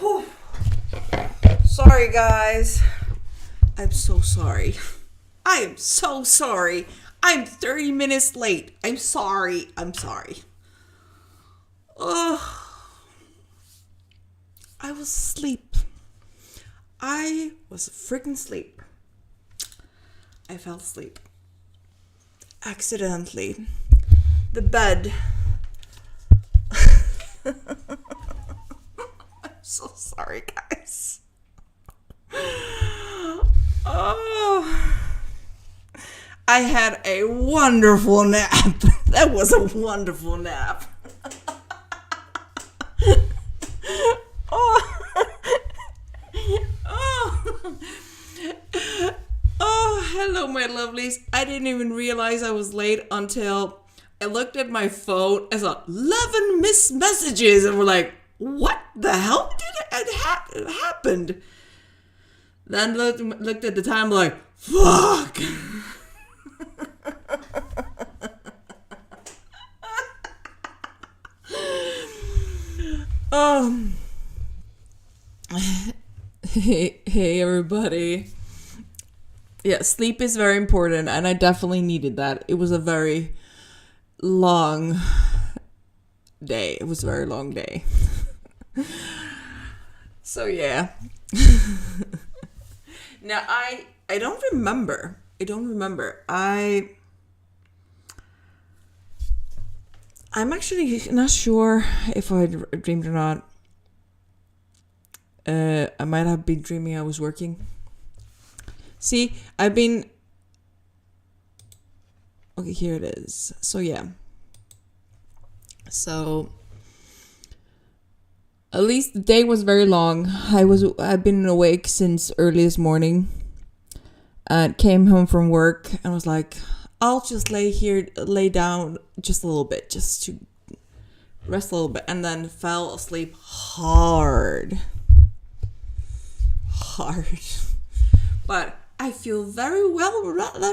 Whew. Sorry, guys. I'm so sorry. I am so sorry. I'm 30 minutes late. I'm sorry. I was asleep. I was freaking asleep. I fell asleep. Accidentally. The bed. I'm so sorry, guys. Oh. I had a wonderful nap. That was a wonderful nap. Oh, hello, my lovelies. I didn't even realize I was late until I looked at my phone. I saw 11 missed messages, and we're like, what the hell did it happened? Then looked at the time, like, fuck. Hey everybody. Yeah, sleep is very important, and I definitely needed that. It was a very long day. So yeah. Now I don't remember. I'm actually not sure if I dreamed or not. I might have been dreaming I was working. See, okay, here it is. So yeah. So at least the day was very long. I've been awake since early this morning. And came home from work and was like, I'll just lay down just a little bit, just to rest a little bit, and then fell asleep hard. But I feel very well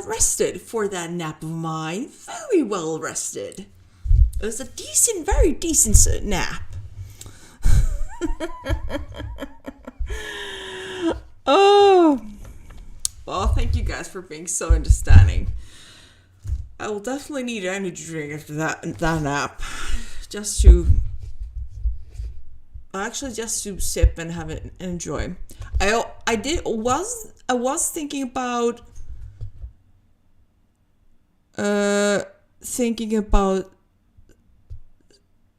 rested for that nap of mine. Very well rested. It was a very decent nap. Oh. Well, thank you guys for being so understanding. I will definitely need an energy drink after that nap. Just to sip and have it and enjoy. I was thinking about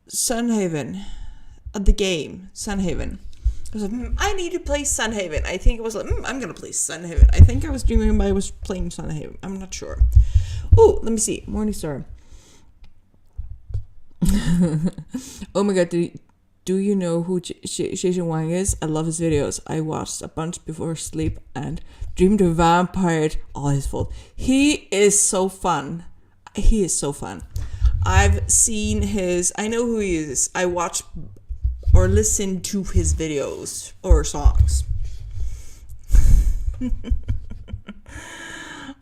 Sunhaven, the game Sunhaven. I was like, I need to play Sunhaven. I think it was like, I'm gonna play Sunhaven. I think I was dreaming I was playing Sunhaven. I'm not sure. Oh, let me see. Morningstar. Oh my god, do you know who Jason Wang is? I love his videos. I watched a bunch before sleep and dreamed of vampire. All his fault. He is so fun. I've seen his. I know who he is. I watch or listen to his videos or songs.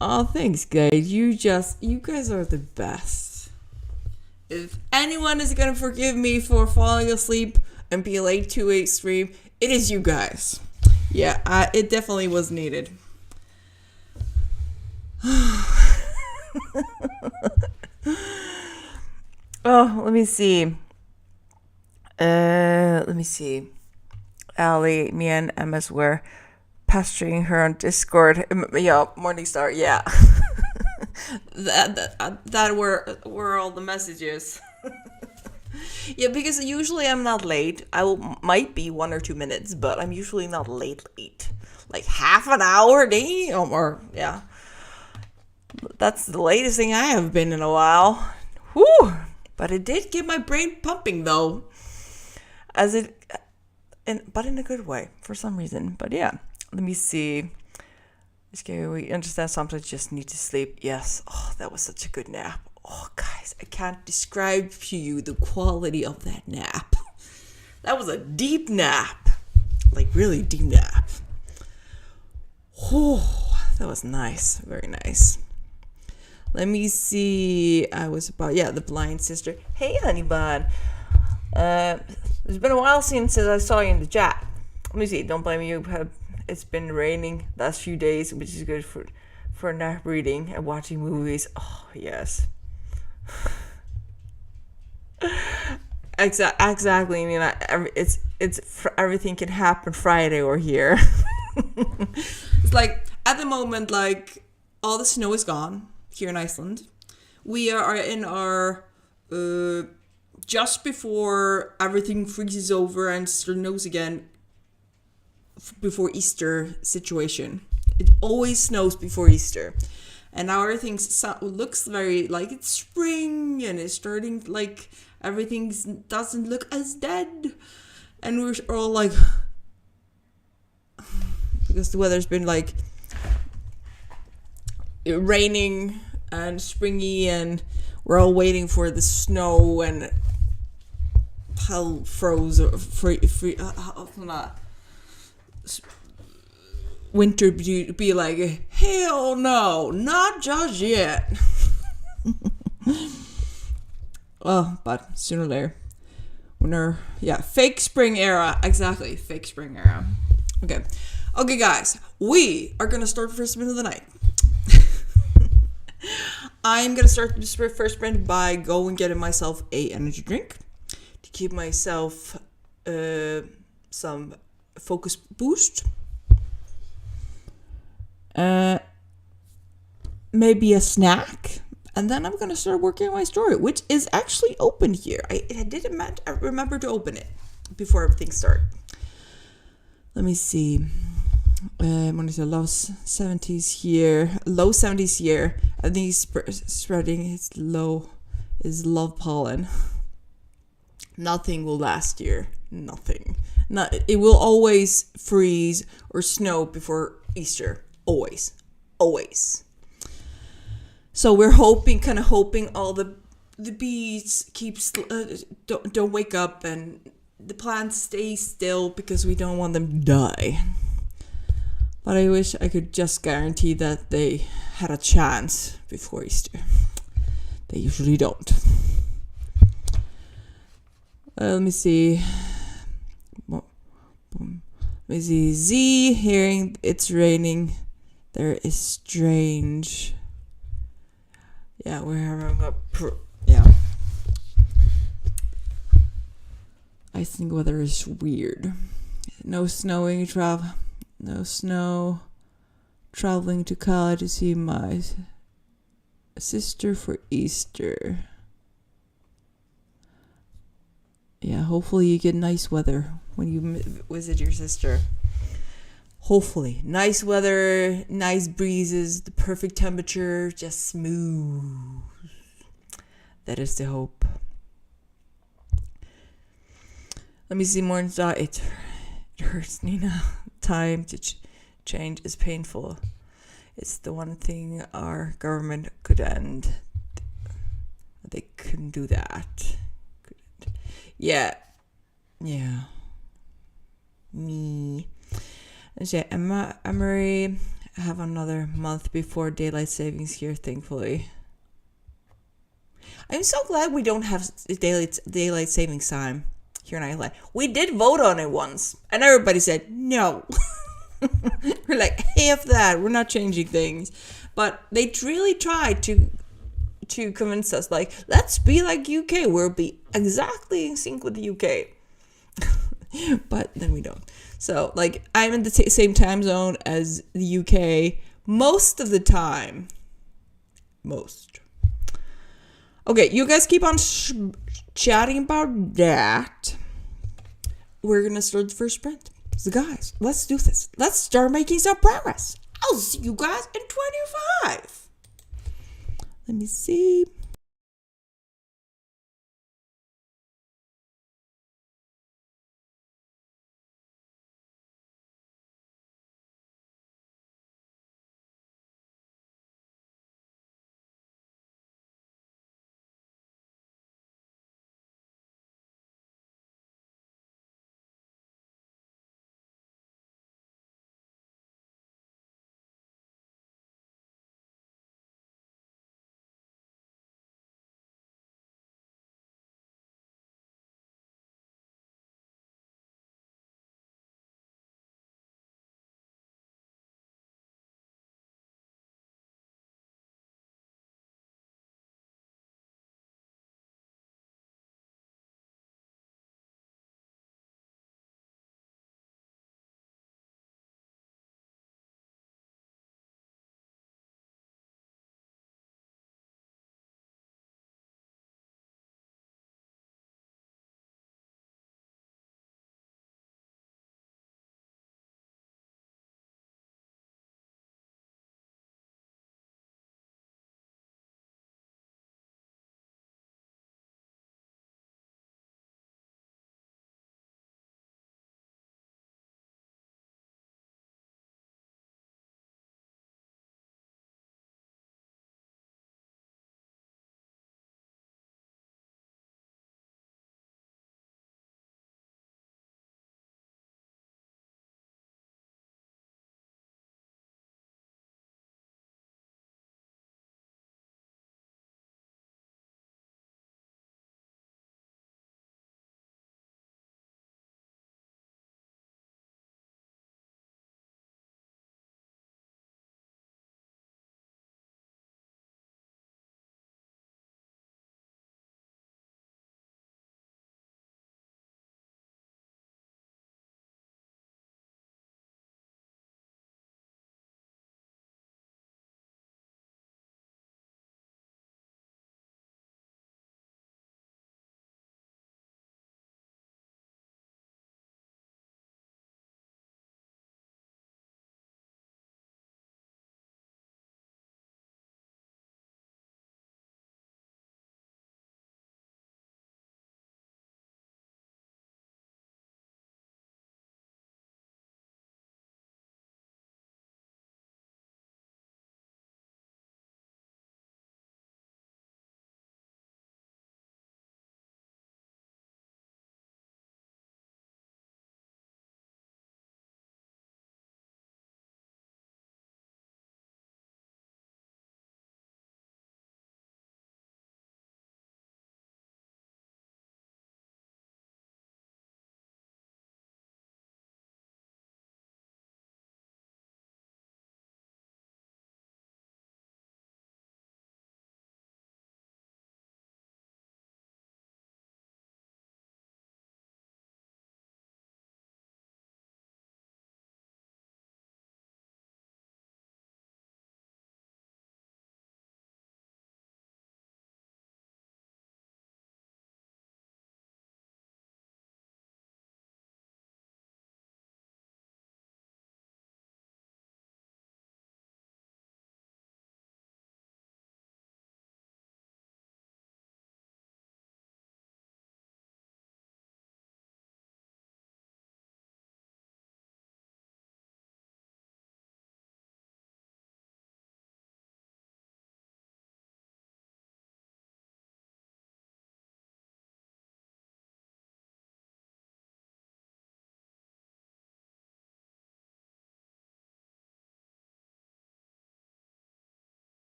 Oh, thanks, guys. You guys are the best. If anyone is gonna forgive me for falling asleep and be late to a stream, it is you guys. Yeah, it definitely was needed. Oh, let me see. Ali, me and MS were pestering her on Discord. Yeah, Morningstar, yeah. that were all the messages. Yeah, because usually I'm not late. Might be 1 or 2 minutes, but I'm usually not late. Like half an hour, or yeah. That's the latest thing I have been in a while. Whew. But it did get my brain pumping though. But in a good way for some reason. But yeah, let me see. We understand sometimes just need to sleep. Yes. Oh, that was such a good nap. Oh, guys, I can't describe to you the quality of that nap. That was a deep nap. Like, really deep nap. Oh, that was nice. Very nice. Let me see. The blind sister. Hey, honey bun. It's been a while since I saw you in the chat. Let me see. Don't blame you. It's been raining last few days, which is good for nap reading and watching movies. Oh yes. Exactly. I mean, everything can happen Friday or here. It's like at the moment, like all the snow is gone here in Iceland. We are in our just before everything freezes over and snows again before Easter situation. It always snows before Easter. And now everything looks very like it's spring and it's starting like everything doesn't look as dead. And we're all like, because the weather's been like raining and springy, and we're all waiting for the snow and hell froze or winter be like, hell no, not just yet. Oh, but sooner or later. Fake spring era. Exactly, fake spring era. Okay, guys, we are gonna start the first sprint of the night. I'm gonna start the first sprint by going getting myself a energy drink to keep myself some focus boost. Maybe a snack, and then I'm gonna start working on my story, which is actually open here. I didn't remember to open it before everything started. Let me see. When it's a low 70s here, I think he's spreading his is love pollen. Nothing will last here. Nothing. It will always freeze or snow before Easter. Always. So we're hoping all the bees don't wake up and the plants stay still because we don't want them to die. But I wish I could just guarantee that they had a chance before Easter. They usually don't. Let me see. Z, hearing it's raining. There is strange. Yeah, we're having I think weather is weird. No snow. Traveling to Cali to see my sister for Easter. Yeah, hopefully you get nice weather when you visit your sister. Hopefully. Nice weather, nice breezes, the perfect temperature, just smooth. That is the hope. Let me see more inside. It hurts, Nina. Time to change is painful. It's the one thing our government could end. They couldn't do that. Yeah. Me. Emery, I have another month before daylight savings here, thankfully. I'm so glad we don't have daylight savings time here in Iceland. We did vote on it once, and everybody said no. We're like, F that, we're not changing things. But they really tried to convince us, like, let's be like UK. We'll be exactly in sync with the UK. But then we don't. So, like, I'm in the same time zone as the UK most of the time. Okay, you guys keep on chatting about that. We're going to start the first sprint. So, guys, let's do this. Let's start making some progress. I'll see you guys in 25. Let me see.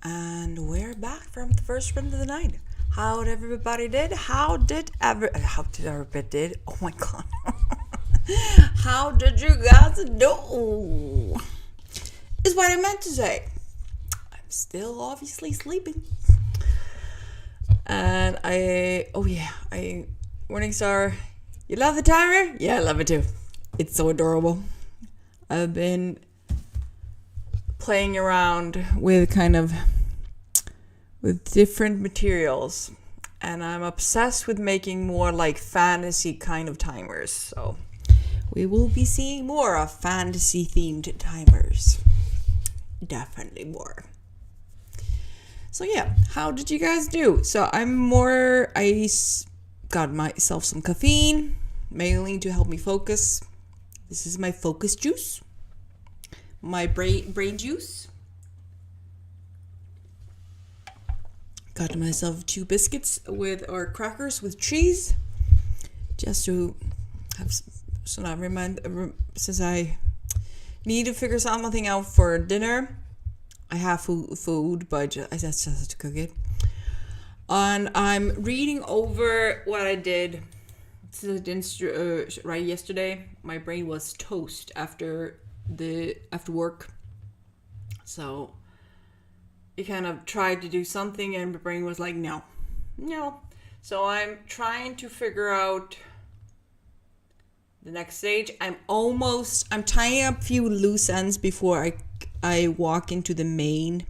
And we're back from the first sprint of the night. How did everybody did? How did everybody did? Oh my god. How did you guys do? Is what I meant to say. I'm still obviously sleeping. And Morningstar, you love the timer? Yeah, I love it too. It's so adorable. I've been playing around with different materials, and I'm obsessed with making more like fantasy kind of timers. So we will be seeing more of fantasy themed timers. Definitely more. So yeah, how did you guys do? So I got myself some caffeine, mainly to help me focus. This is my focus juice. My brain juice. Got myself 2 biscuits or crackers with cheese, just to have. So now since I need to figure something out for dinner, I have food, but I just have to cook it. And I'm reading over what I did. Right yesterday, my brain was toast after work. So I kind of tried to do something, and my brain was like, no. So I'm trying to figure out the next stage. I'm tying up a few loose ends before I walk into the main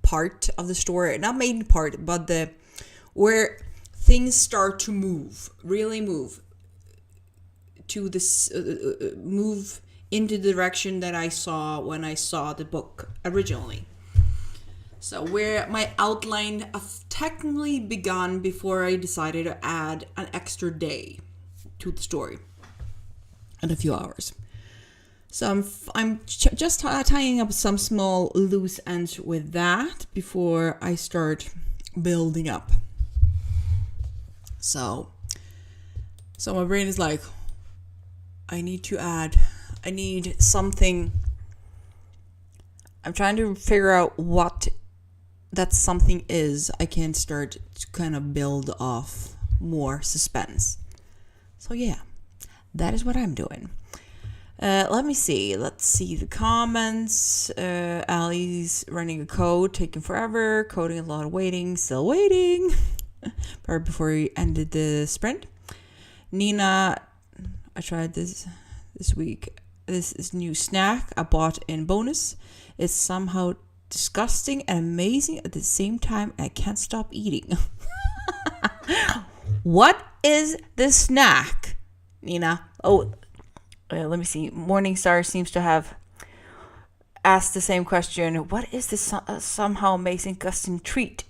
part of the story. Not main part, but where things start to really move to this, move into the direction that I saw when I saw the book originally. So where my outline technically begun before I decided to add an extra day to the story and a few hours. So I'm just tying up some small loose ends with that before I start building up. So my brain is like, I need something. I'm trying to figure out what that something is. I can start to kind of build off more suspense. So yeah, that is what I'm doing. Let me see. Let's see the comments. Allie's running a code, taking forever, coding a lot of waiting, still waiting. Right before we ended the sprint. Nina, I tried this week. This is new snack I bought in bonus. It's somehow disgusting and amazing at the same time. I can't stop eating. What is the snack, Nina? Let me see. Morningstar seems to have asked the same question. What is this somehow amazing, disgusting treat?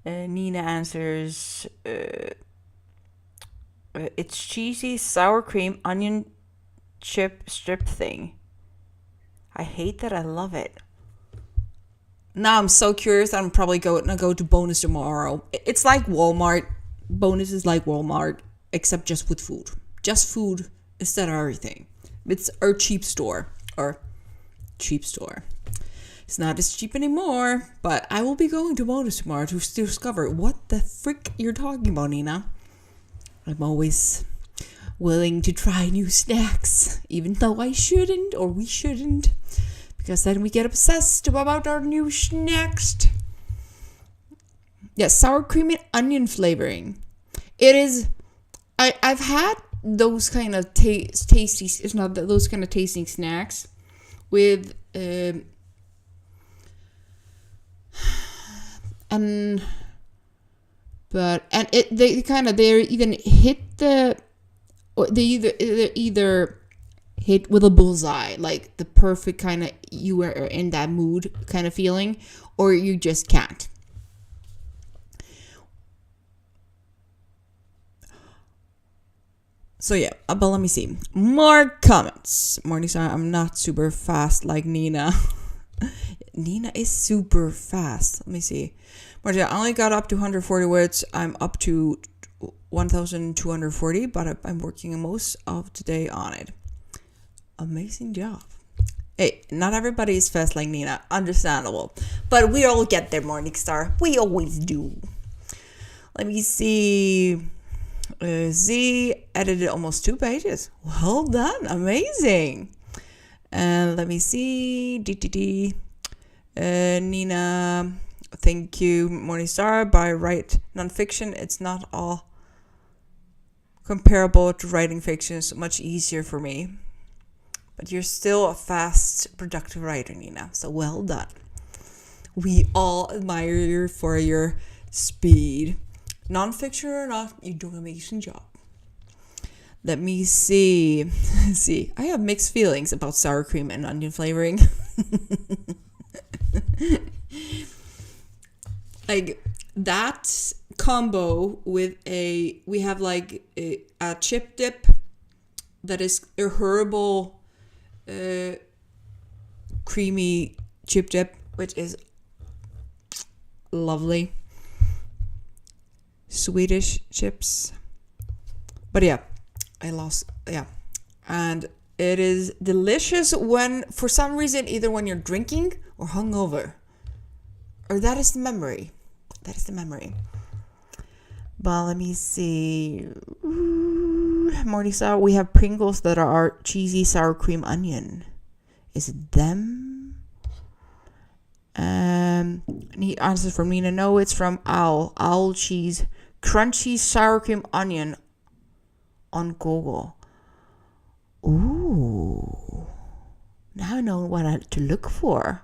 Nina answers, it's cheesy sour cream onion chip strip thing. I hate that I love it. Now I'm so curious. I'm probably gonna go to Bonus tomorrow. It's like Walmart. Bonus is like Walmart, except just with food. Just food instead of everything. It's our cheap store. It's not as cheap anymore, but I will be going to Bonus tomorrow to discover what the frick you're talking about, Nina. I'm always willing to try new snacks, even though I shouldn't, or we shouldn't, because then we get obsessed about our new snacks. Yes, sour cream and onion flavoring. It is. I've had those kind of tasty. It's not those kind of tasting snacks with they either hit with a bullseye, like the perfect kind of, you are in that mood kind of feeling, or you just can't. So yeah, but let me see. More comments. Morningstar, I'm not super fast like Nina. Nina is super fast. Let me see. Marcia, I only got up to 140 words. I'm up to 1,240, but I'm working most of today on it. Amazing job. Hey, not everybody is fast like Nina. Understandable. But we all get there, Morningstar. We always do. Let me see. Z edited almost 2 pages. Well done. Amazing. And let me see. DTD. Nina, thank you, Morningstar. By write nonfiction, it's not all comparable to writing fiction. It's much easier for me. But you're still a fast, productive writer, Nina. So well done. We all admire you for your speed. Nonfiction or not, you do an amazing job. Let me see. I have mixed feelings about sour cream and onion flavoring. Like that combo with we have like a chip dip that is a herbal creamy chip dip, which is lovely. Swedish chips. But yeah, and it is delicious when, for some reason, either when you're drinking or hungover. Or that is the memory. But let me see. Morningstar, we have Pringles that are cheesy sour cream onion. Is it them? Neat answer from Nina. No, it's from Owl. Owl cheese. Crunchy sour cream onion on Google. Ooh. Now I know what to look for.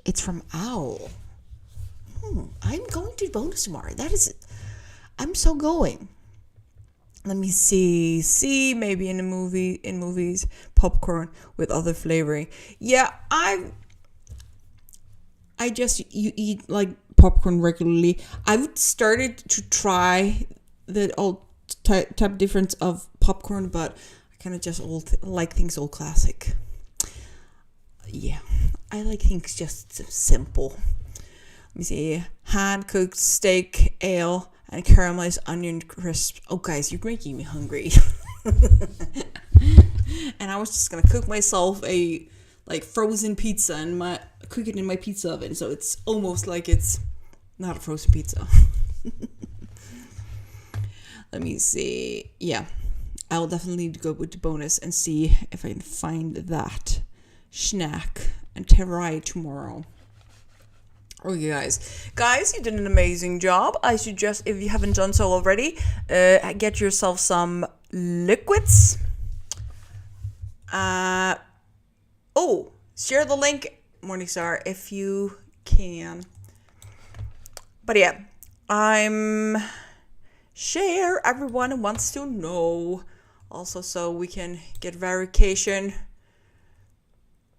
It's from Owl. I'm going to bonus tomorrow. That is it. I'm so going. Let me see maybe in movies popcorn with other flavoring. Yeah, you eat like popcorn regularly. I've started to try the old type difference of popcorn, but I kind of just like things old classic. Yeah, I like things just simple. Let me see. Hand-cooked steak, ale, and caramelized onion crisp. Oh, guys, you're making me hungry. And I was just going to cook myself a frozen pizza and cook it in my pizza oven. So it's almost like it's not a frozen pizza. Let me see. Yeah, I'll definitely need to go with the bonus and see if I can find that snack and try tomorrow. Okay, guys, you did an amazing job. I suggest, if you haven't done so already, get yourself some liquids. Share the link, Morningstar, if you can. But yeah, share. Everyone wants to know. Also, so we can get verification.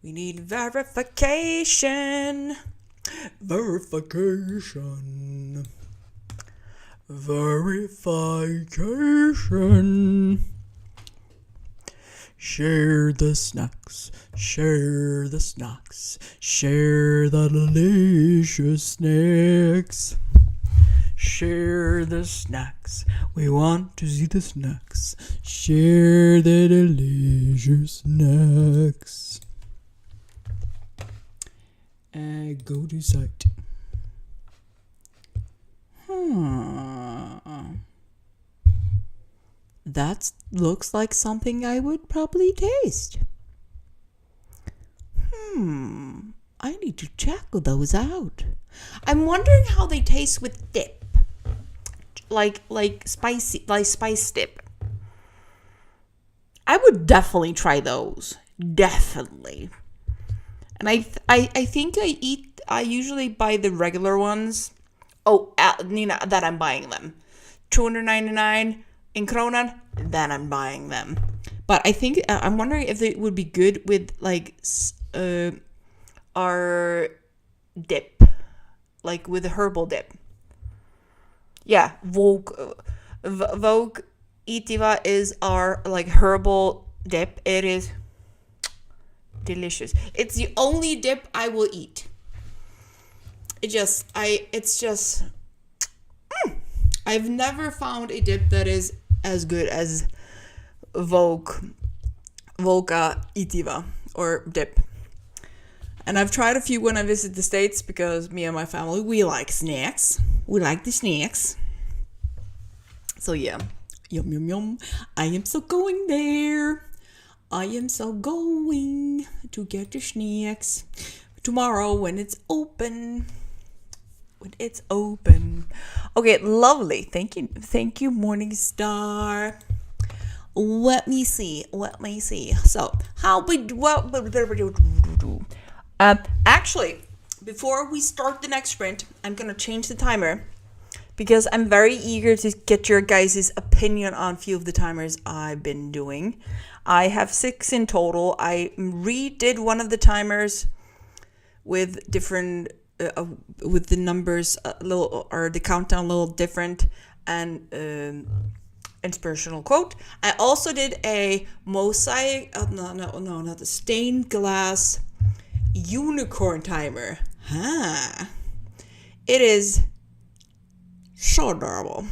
We need verification. Verification. Share the snacks. Share the snacks. Share the delicious snacks. Share the snacks. We want to see the snacks. Share the delicious snacks. Go to site. That looks like something I would probably taste. I need to check those out. I'm wondering how they taste with dip. Like spicy, like spice dip. I would definitely try those. Definitely. And I think I usually buy the regular ones. Oh, Nina, that I'm buying them. 299 in Kronan, then I'm buying them. But I think, I'm wondering if it would be good with like our dip. Like with a herbal dip. Yeah, Vogue Itiva is our like herbal dip. It is delicious. It's the only dip I will eat. I've never found a dip that is as good as Vogue Itiva or dip. And I've tried a few when I visit the States because me and my family, we like snacks. We like the snacks. So yeah, yum yum yum. I am so going there. I am so going to get the snacks tomorrow when it's open. When it's open. Okay, lovely. Thank you, Morning Star. Let me see. So, actually, before we start the next sprint, I'm gonna change the timer because I'm very eager to get your guys' opinion on a few of the timers I've been doing. I have 6 in total. I redid one of the timers with different with the numbers a little, or the countdown a little different, and inspirational quote. I also did a mosaic, not a stained glass unicorn timer. It is so adorable.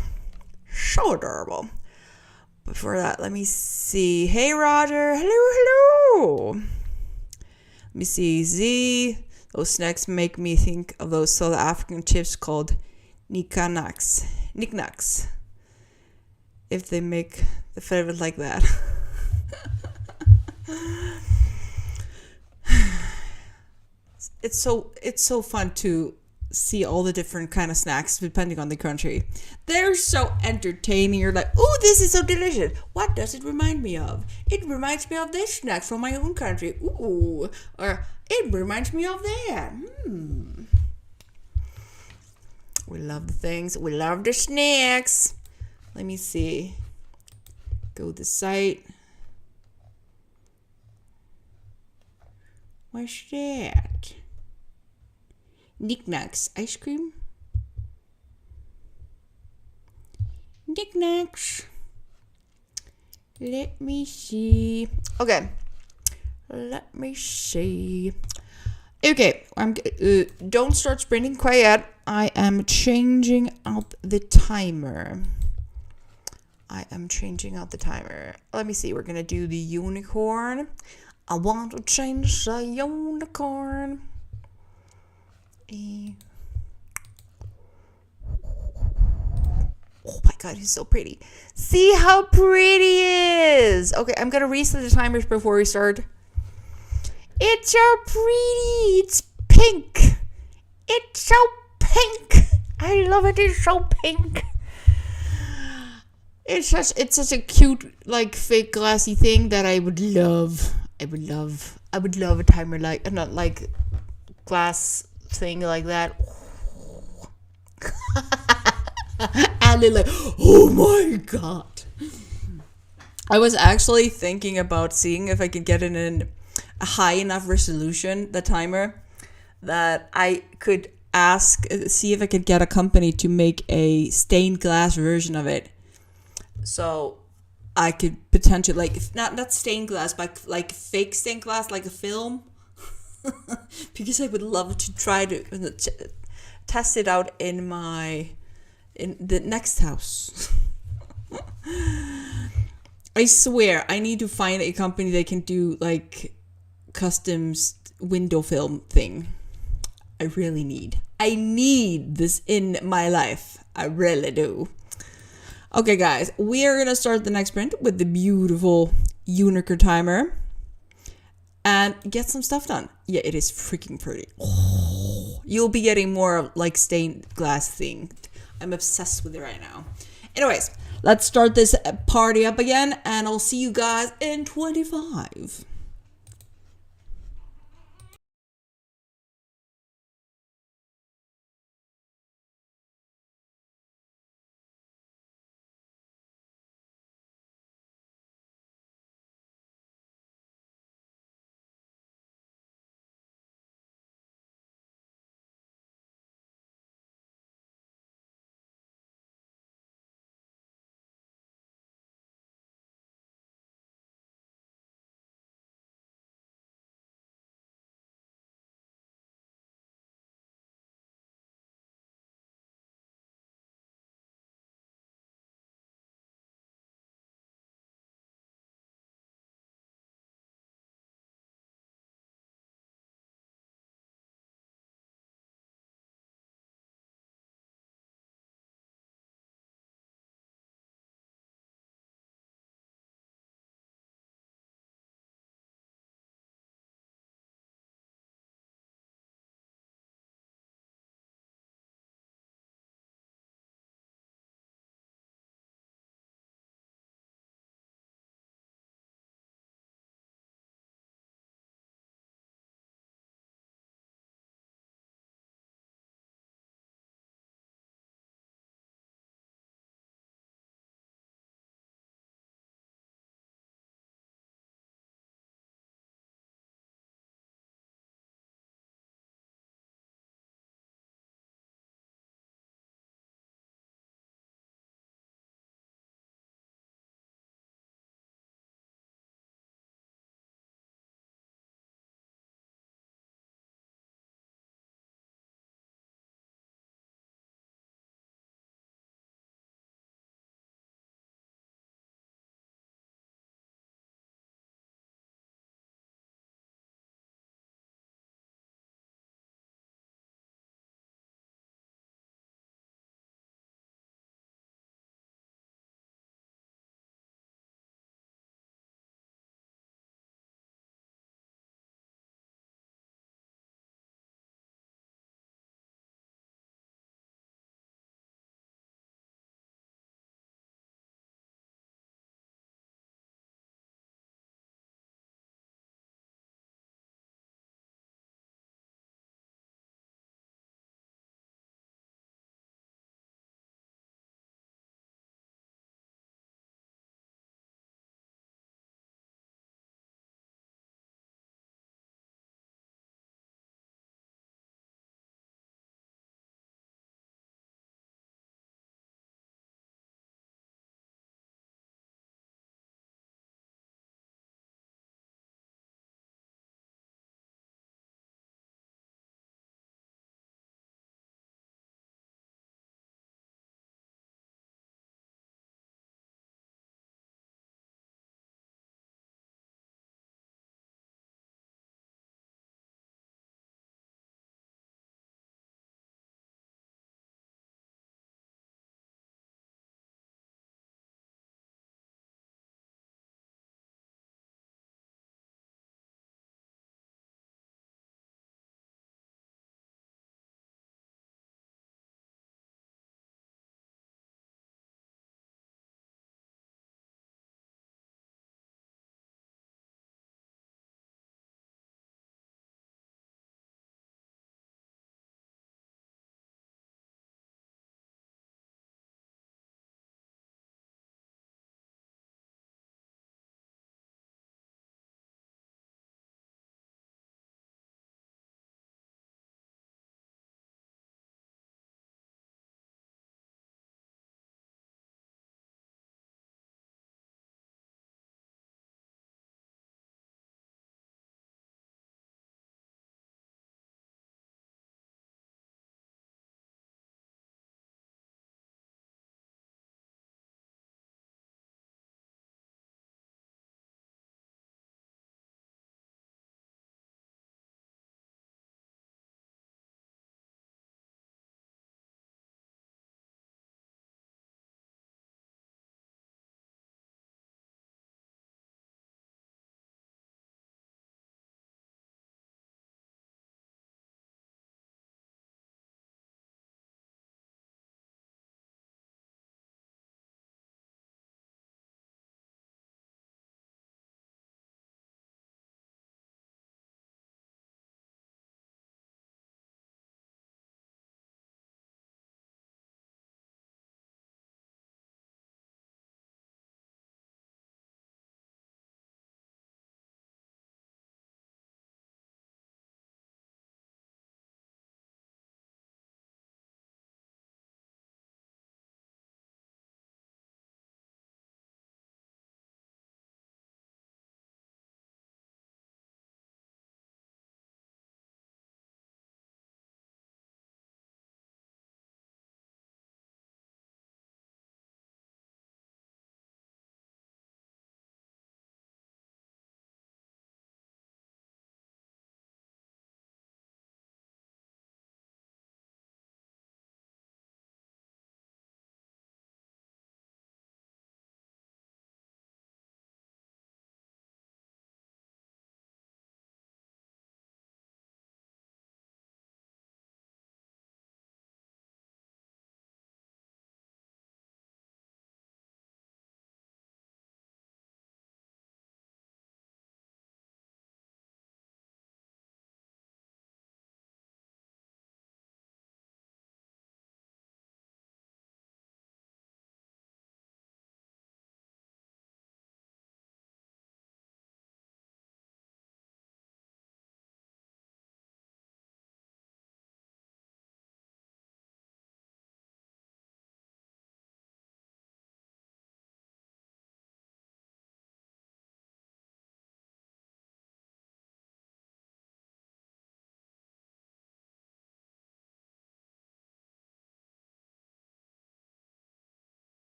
Before that, let me see. Hey, Roger. Hello. Let me see. Z. Those snacks make me think of those South African chips called knickknacks. If they make the flavor like that. It's so fun to see all the different kind of snacks depending on the country. They're so entertaining. You're like, oh, this is so delicious. What does it remind me of? It reminds me of this snack from my own country. Ooh, or it reminds me of that. We love the things. We love the snacks. Let me see. Go to the site. What's that? Knickknacks ice cream. Knickknacks. Let me see. Okay. Let me see. Okay, don't start sprinting quite yet. I am changing out the timer. Let me see. We're gonna do the unicorn. I want to change the unicorn. Oh my god, he's so pretty. See how pretty he is. Okay, I'm gonna reset the timers before we start. It's so pretty. It's pink. It's so pink. I love it. It's so pink. It's such a cute, like, fake glassy thing that I would love. I would love a timer like, not like glass thing like that. And like, oh my god. I was actually thinking about seeing if I could get it in a high enough resolution, the timer, that I could see if I could get a company to make a stained glass version of it. So I could potentially, like, not stained glass, but like fake stained glass, like a film. Because I would love to try to test it out in the next house. I swear, I need to find a company that can do like custom window film thing. I need this in my life. I really do. Okay, guys, we are gonna start the next sprint with the beautiful unicorn timer and get some stuff done. Yeah, it is freaking pretty. Oh, you'll be getting more of like stained glass thing. I'm obsessed with it right now. Anyways, let's start this party up again, and I'll see you guys in 25.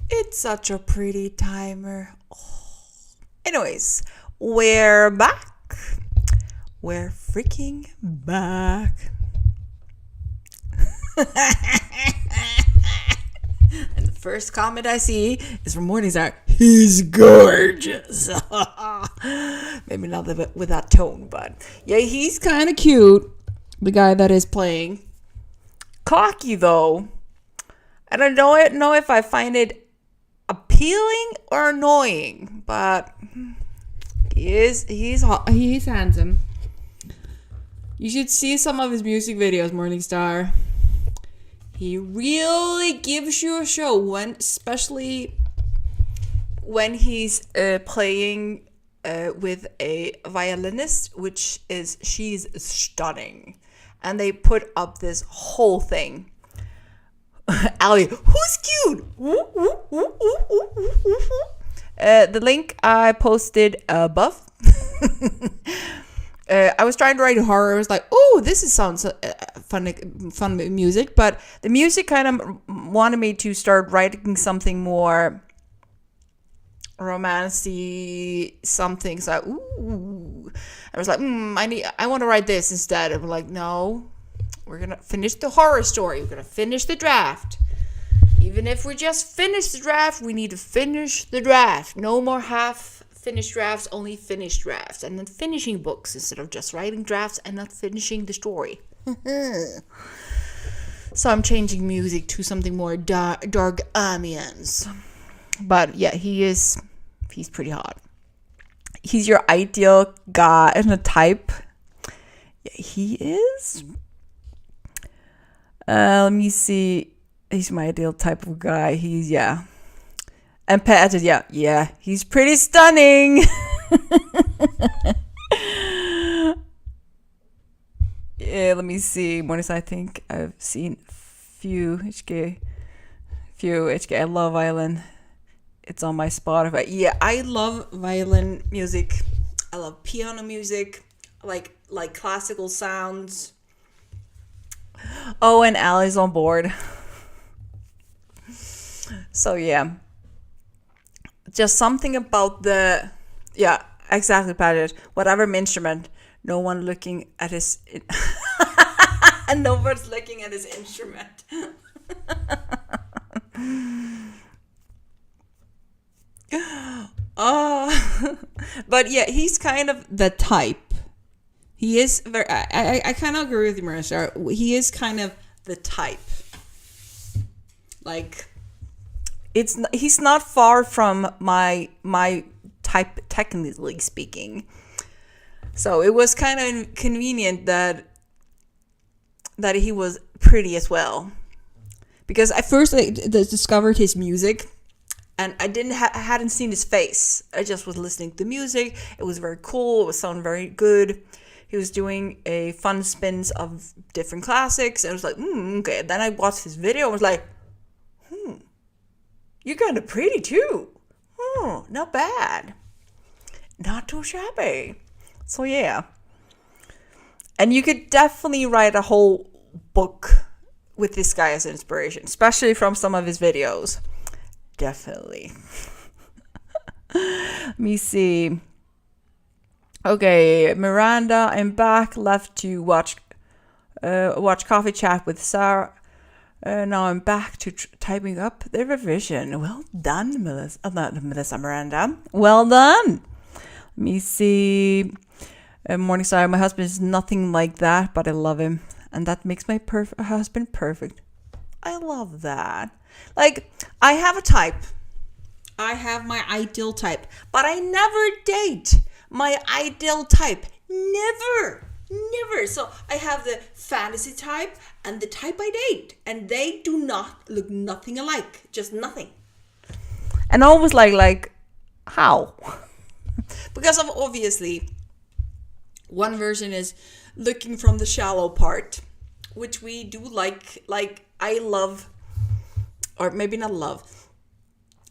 It's such a pretty timer. Anyways, we're back. We're freaking back. And the first comment I see is from Morningstar. He's gorgeous. Maybe not with that tone, but yeah, he's kind of cute. The guy that is playing. Cocky though. I don't know if I find it appealing or annoying, but he's handsome. You should see some of his music videos, Morningstar. He really gives you a show, especially when he's playing with a violinist, she's stunning. And they put up this whole thing. Ali, who's cute? The link I posted above. I was trying to write horror. I was like, oh, sounds fun music. But the music kind of wanted me to start writing something more romancy, something. So I was like, I want to write this instead. I'm like, no, we're going to finish the horror story. We're going to finish the draft. Even if we just finish the draft, we need to finish the draft. No more half-finished drafts, only finished drafts. And then finishing books instead of just writing drafts and not finishing the story. So I'm changing music to something more dark ambience. But yeah, he's pretty hot. He's your ideal guy and a type. Yeah, he is. Let me see. He's my ideal type of guy. And Patted, yeah. He's pretty stunning. Yeah, let me see. What I think I've seen few HK. I love violin. It's on my Spotify. Yeah, I love violin music. I love piano music. Like classical sounds. Oh, and Allie's on board. So yeah. Just something about exactly, Patrick. Whatever instrument, no one looking at his and no one's looking at his instrument. But yeah, he's kind of the type. He is very. I kind of agree with you, Marissa. He is kind of the type. Like, he's not far from my type, technically speaking. So it was kind of convenient that he was pretty as well, because I first discovered his music, and I hadn't seen his face. I just was listening to the music. It was very cool. It was sounding very good. He was doing a fun spins of different classics, and I was like, okay. Then I watched his video and was like, you're kind of pretty too. Not bad. Not too shabby. So yeah. And you could definitely write a whole book with this guy as inspiration, especially from some of his videos. Definitely. Let me see. Okay, Miranda, I'm back. Left to watch Coffee Chat with Sarah. Now I'm back to typing up the revision. Well done, Miranda. Well done. Let me see. Morningstar, my husband is nothing like that, but I love him. And that makes my husband perfect. I love that. Like, I have a type. I have my ideal type. But I never date my ideal type. Never. So I have the fantasy type and the type I date. And they do not look nothing alike. Just nothing. And I always like, how? Because of obviously, one version is looking from the shallow part, which we do like I love, or maybe not love.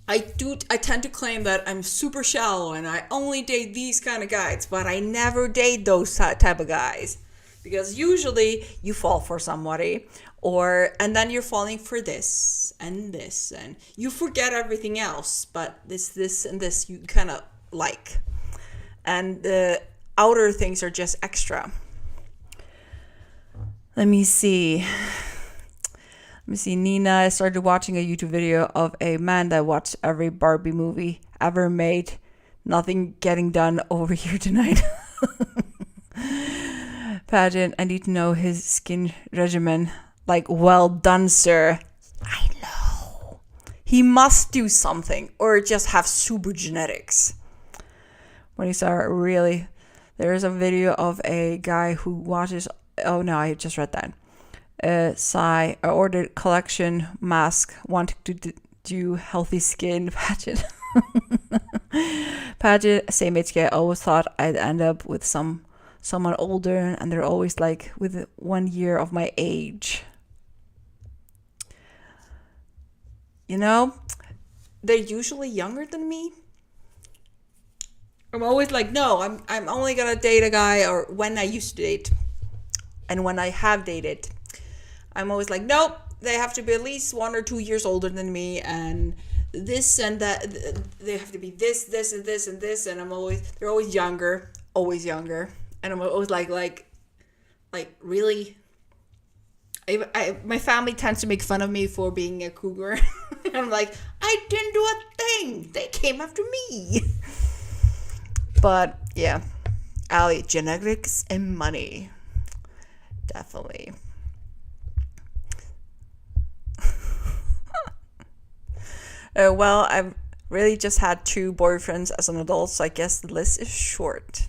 I tend to claim that I'm super shallow and I only date these kind of guys, but I never date those type of guys, because usually you fall for somebody, And then you're falling for this, and you forget everything else, but this, and this you kind of like. And the outer things are just extra. Let me see. Nina, I started watching a YouTube video of a man that watched every Barbie movie ever made. Nothing getting done over here tonight. Pageant, I need to know his skin regimen. Like, well done, sir. I know. He must do something or just have super genetics. When you start really, there's a video of a guy who watches. Oh no, I just read that. I ordered collection mask, wanting to do healthy skin. Pageant. Pageant, same HK. I always thought I'd end up with someone older, and they're always like with 1 year of my age. You know, they're usually younger than me. I'm always like, no, I'm only gonna date a guy, or when I used to date, and when I have dated, I'm always like, nope, they have to be at least 1 or 2 years older than me, and this and that, they have to be this and this and this, and they're always younger, and I'm always like really. My family tends to make fun of me for being a cougar. I'm like, I didn't do a thing. They came after me. But yeah, Ali, genetics and money. Definitely. Well, I've really just had 2 boyfriends as an adult, so I guess the list is short.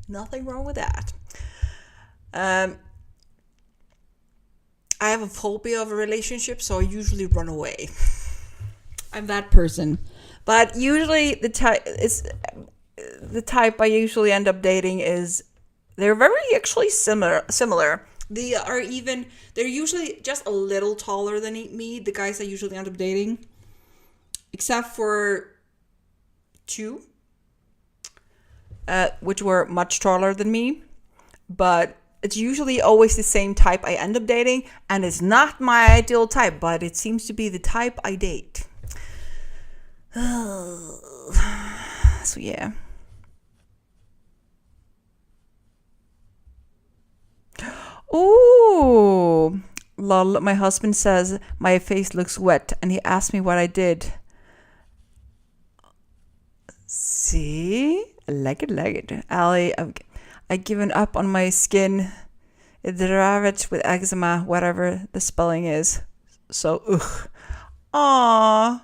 Nothing wrong with that. I have a phobia of a relationship, so I usually run away. I'm that person. But usually the type I usually end up dating is, they're very actually similar. They're usually just a little taller than me, the guys I usually end up dating. Except for 2, which were much taller than me. But it's usually always the same type I end up dating, and it's not my ideal type, but it seems to be the type I date. So yeah. Ooh, lol, my husband says my face looks wet, and he asked me what I did. See? I like it. Ali, I've given up on my skin. It's ravaged with eczema, whatever the spelling is. So, ugh. Aww.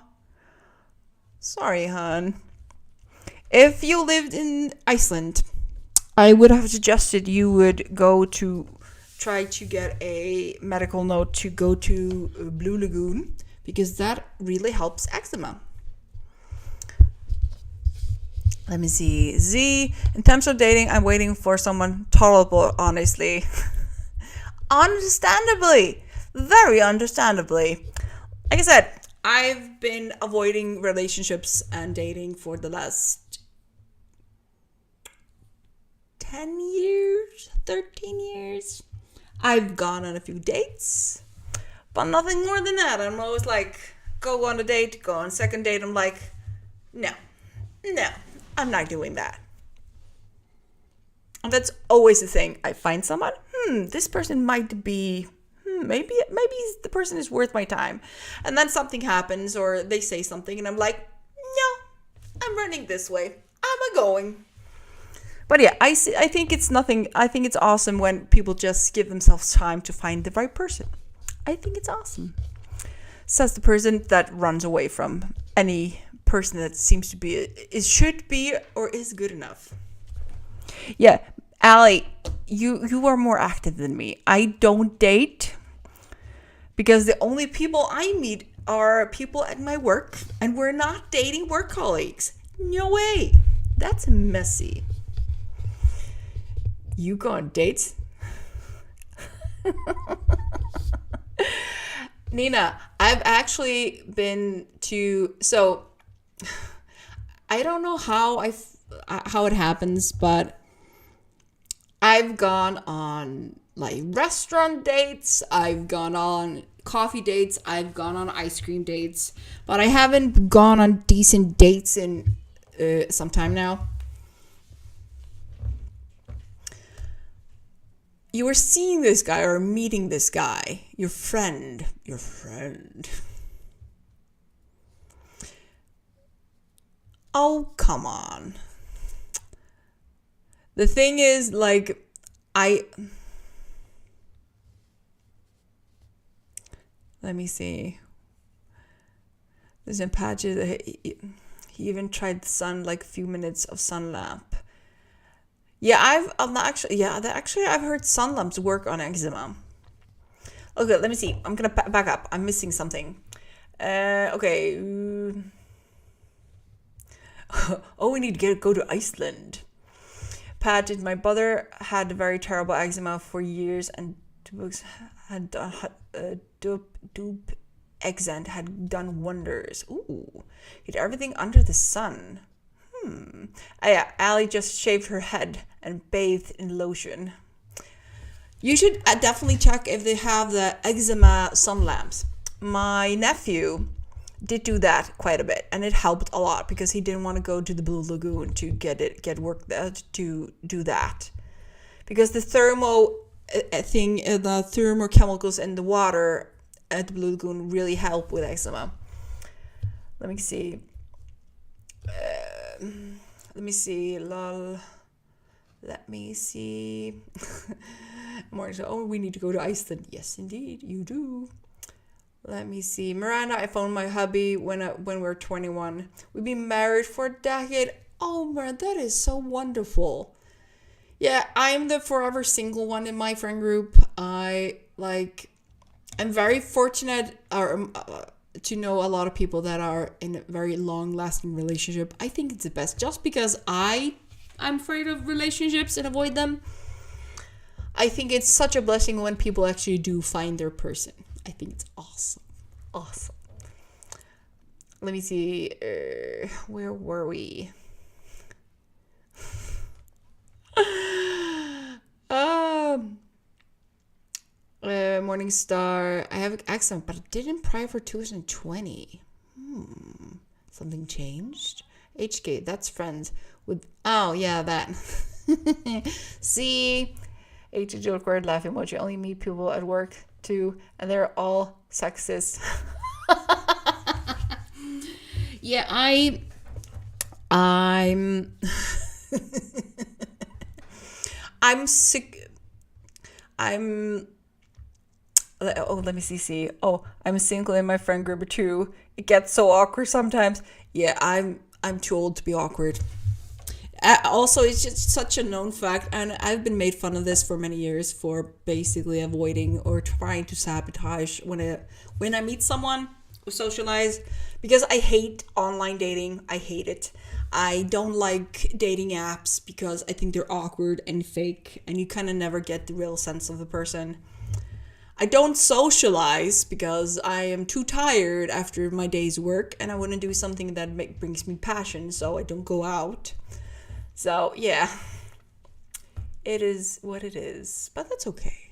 Sorry, hon. If you lived in Iceland, I would have suggested you would try to get a medical note to go to Blue Lagoon, because that really helps eczema. Let me see. Z, in terms of dating, I'm waiting for someone tolerable, honestly. Understandably. Very understandably. Like I said, I've been avoiding relationships and dating for the last 10 years, 13 years. I've gone on a few dates, but nothing more than that. I'm always like, go on a date, go on second date. I'm like, no, I'm not doing that. And that's always the thing. I find someone, this person might be, maybe the person is worth my time. And then something happens, or they say something, and I'm like, no, I'm running this way. I'm going. But yeah, I think it's nothing. I think it's awesome when people just give themselves time to find the right person. I think it's awesome. Says the person that runs away from any person that seems to be, should be, or is good enough. Yeah, Ali, you are more active than me. I don't date because the only people I meet are people at my work, and we're not dating work colleagues. No way. That's messy. You go on dates? Nina, I've actually been to, so I don't know how it happens, but I've gone on like restaurant dates, I've gone on coffee dates, I've gone on ice cream dates, but I haven't gone on decent dates in some time now. You were seeing this guy or meeting this guy, your friend. Oh, come on. The thing is, like, let me see. There's in patches. He even tried the sun, like a few minutes of sun lamp. Yeah, I'm not actually. Yeah, actually, I've heard sun lamps work on eczema. Okay, let me see. I'm gonna back up. I'm missing something. Okay. Oh, we need to go to Iceland. Pat, my brother had very terrible eczema for years, and had dupe Exant had done wonders. Ooh, he did everything under the sun. Yeah, Ali just shaved her head and bathed in lotion. You should definitely check if they have the eczema sun lamps. My nephew did do that quite a bit, and it helped a lot because he didn't want to go to the Blue Lagoon to get work there to do that, because the thermochemicals in the water at the Blue Lagoon really help with eczema. Let me see. Let me see. Morning. Oh, we need to go to Iceland. Yes, indeed, you do. Let me see. Miranda, I found my hubby when we were 21. We've been married for a decade. Oh, man, that is so wonderful. Yeah, I'm the forever single one in my friend group. I'm very fortunate to know a lot of people that are in a very long-lasting relationship. I think it's the best, just because I'm afraid of relationships and avoid them. I think it's such a blessing when people actually do find their person. I think it's awesome. Awesome. Let me see. Where were we? Morningstar. I have an accent, but it didn't prior for 2020. Something changed? HK, that's friends with... Oh, yeah, that. See? H joke word laugh emoji. Only meet people at work too, and they're all sexist. Yeah, I'm I'm sick. Let me see. Oh, I'm single in my friend group too. It gets so awkward sometimes. Yeah, I'm too old to be awkward. Also, it's just such a known fact, and I've been made fun of this for many years for basically avoiding or trying to sabotage when I meet someone or socialize, because I hate online dating. I hate it. I don't like dating apps because I think they're awkward and fake, and you kind of never get the real sense of the person. I don't socialize because I am too tired after my day's work, and I want to do something that brings me passion, so I don't go out. So, yeah, it is what it is, but that's okay.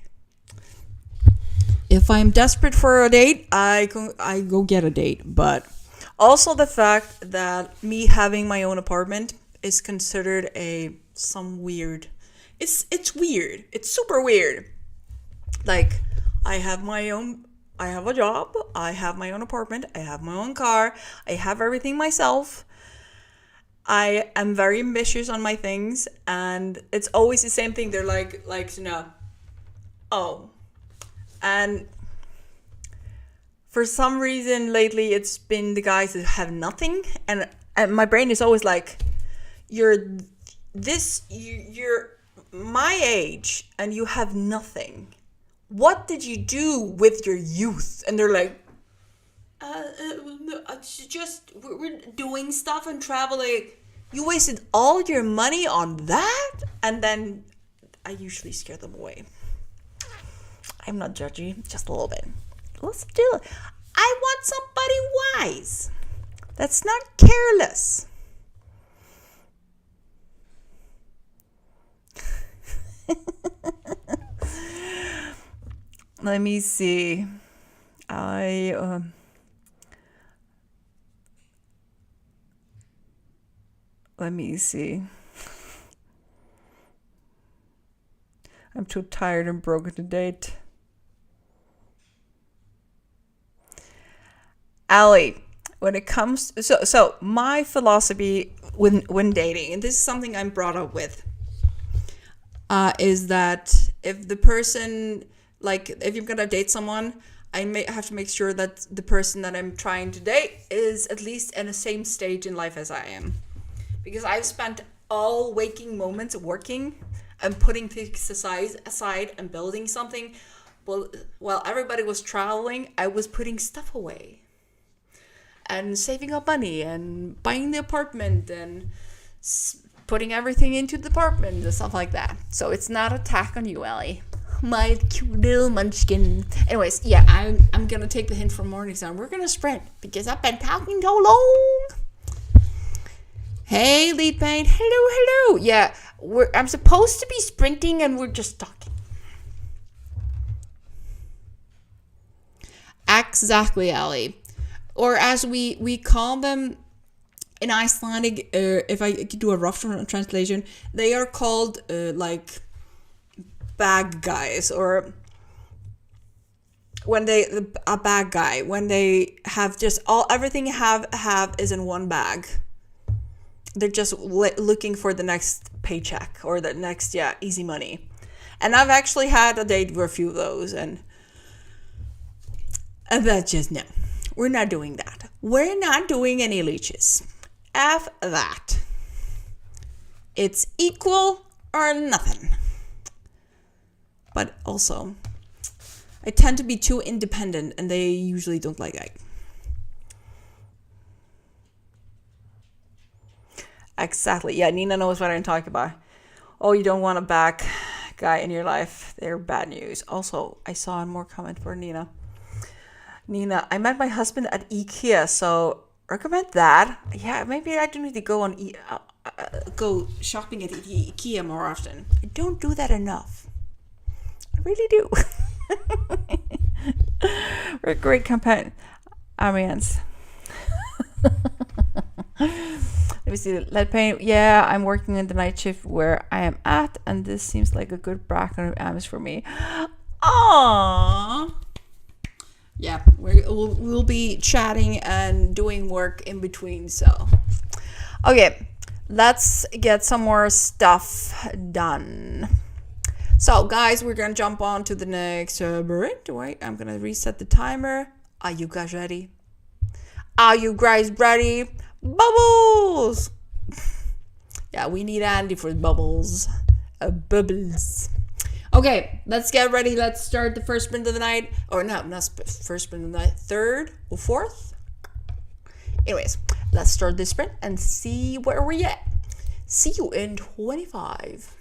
If I'm desperate for a date, I go get a date, but also the fact that me having my own apartment is considered some weird. It's weird. It's super weird. Like, I have a job, I have my own apartment, I have my own car, I have everything myself. I am very ambitious on my things, and it's always the same thing. They're like, oh. And for some reason lately, it's been the guys that have nothing, and my brain is always like, you're my age, and you have nothing. What did you do with your youth? And they're like, we're doing stuff and traveling. You wasted all your money on that? And then I usually scare them away. I'm not judgy, just a little bit. Let's do it. I want somebody wise. That's not careless. Let me see. I let me see. I'm too tired and broken to date. Allie, when it comes so my philosophy when dating, and this is something I'm brought up with, is that if the person, like, if you're gonna date someone, I may have to make sure that the person that I'm trying to date is at least in the same stage in life as I am, because I've spent all waking moments working and putting things aside and building something. Well, while everybody was traveling, I was putting stuff away and saving up money and buying the apartment and putting everything into the apartment and stuff like that. So it's not an attack on you, Ellie. My cute little munchkin. Anyways, yeah, I'm gonna take the hint from Morningstar. We're gonna sprint because I've been talking so long. Hey, lead paint. Hello. Yeah, I'm supposed to be sprinting and we're just talking. Exactly, Ellie. Or as we call them in Icelandic, if I could do a rough translation, they are called like bag guys, or when they a bag guy when they have just all everything have is in one bag. They're just looking for the next paycheck or the next easy money. And I've actually had a date with a few of those, and that's just no. We're not doing that. We're not doing any leeches. F that. It's equal or nothing. But also, I tend to be too independent, and they usually don't like that. Exactly. Yeah, Nina knows what I'm talking about. Oh, you don't want a back guy in your life. They're bad news. Also, I saw one more comment for Nina. Nina, I met my husband at IKEA, so recommend that. Yeah, maybe I do need to go go shopping at IKEA more often. I don't do that enough. I really do. We're a great campaign. Amiens. Let me see. Lead paint. Yeah, I'm working in the night shift where I am at, and this seems like a good bracket of Amiens for me. Aww. Yeah, we'll be chatting and doing work in between. So, okay, let's get some more stuff done. So, guys, we're gonna jump on to the next sprint. Wait, I'm gonna reset the timer. Are you guys ready? Are you guys ready? Bubbles! Yeah, we need Andy for bubbles. Bubbles. Okay, let's get ready. Let's start the first sprint of the night. Or no, not first sprint of the night. Third or fourth? Anyways, let's start this sprint and see where we're at. See you in 25.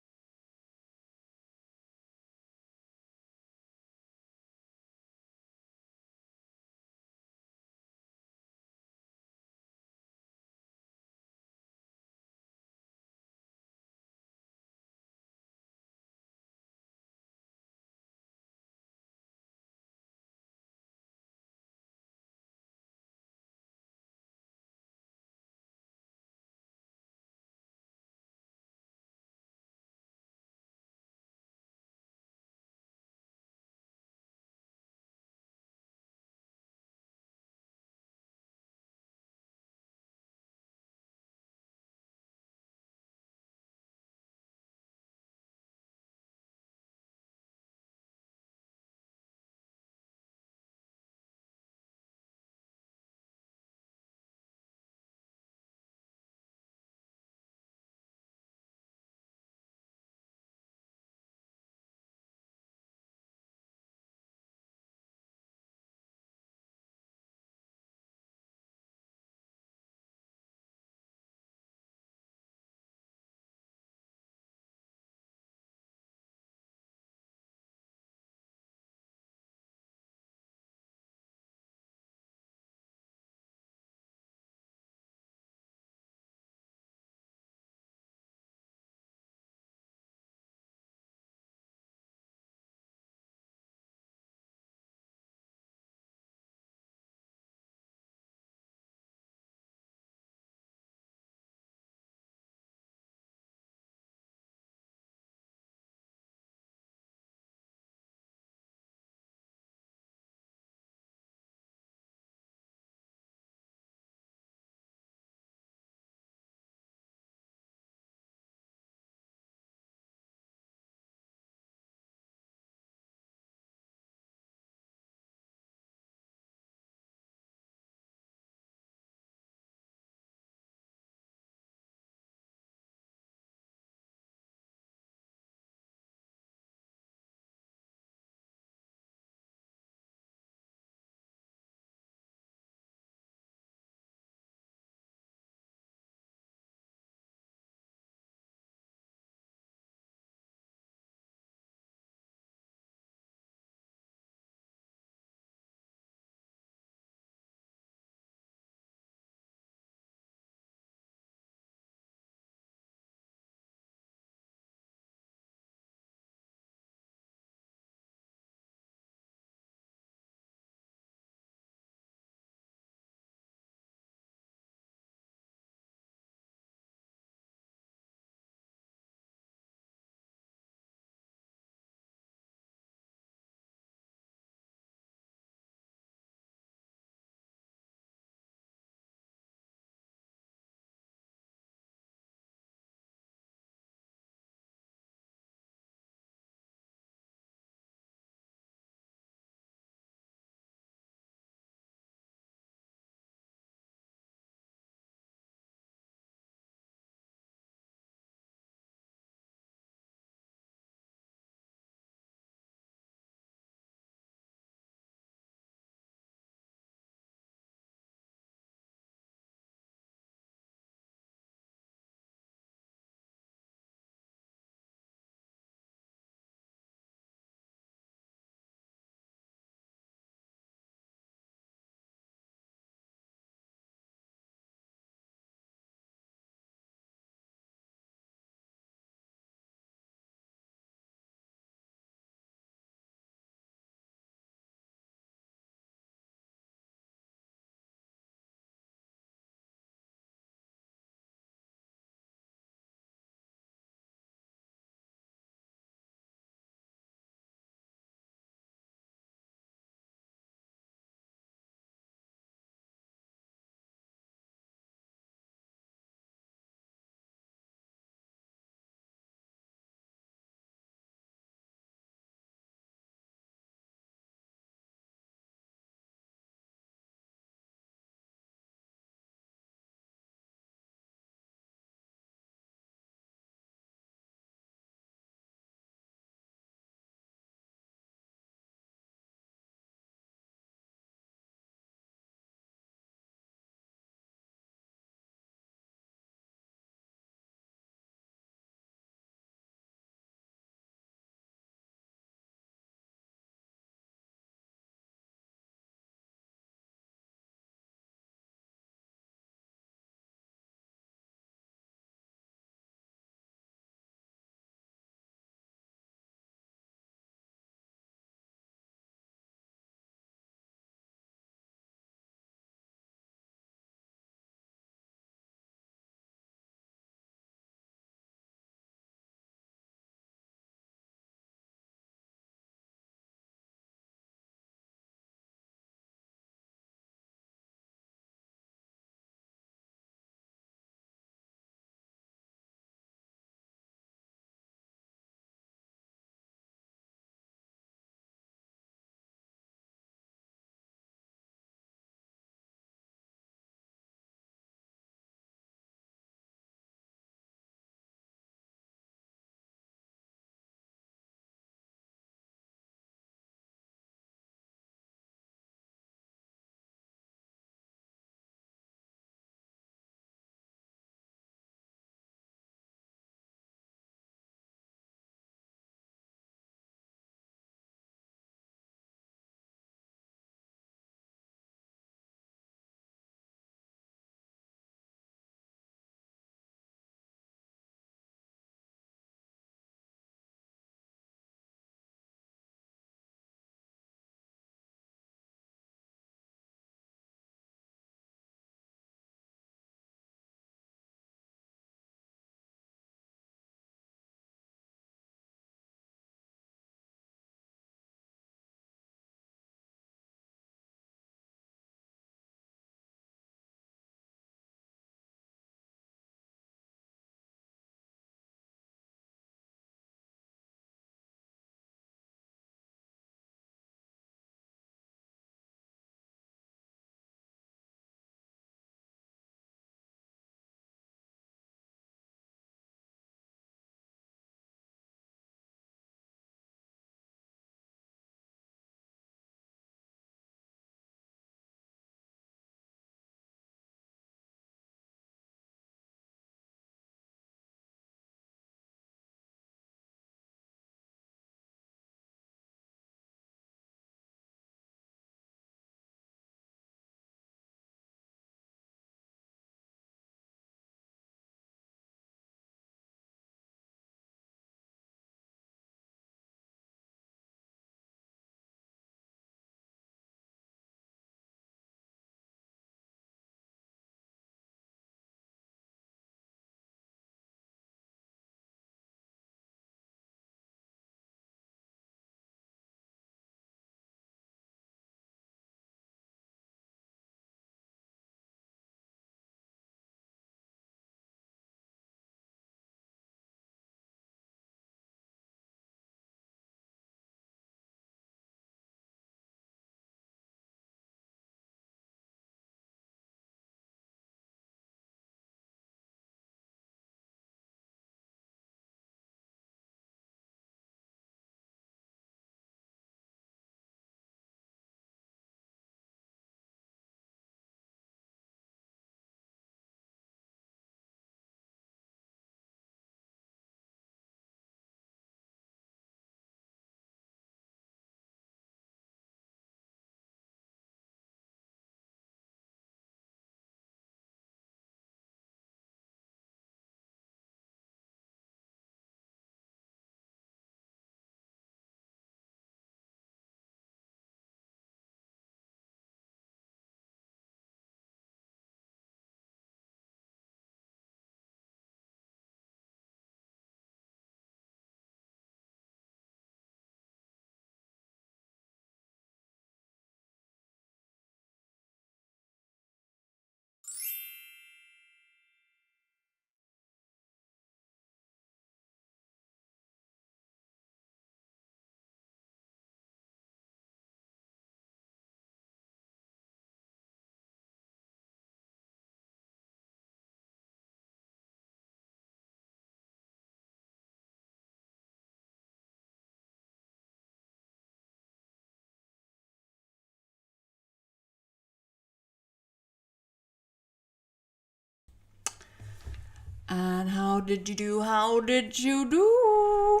And how did you do? How did you do?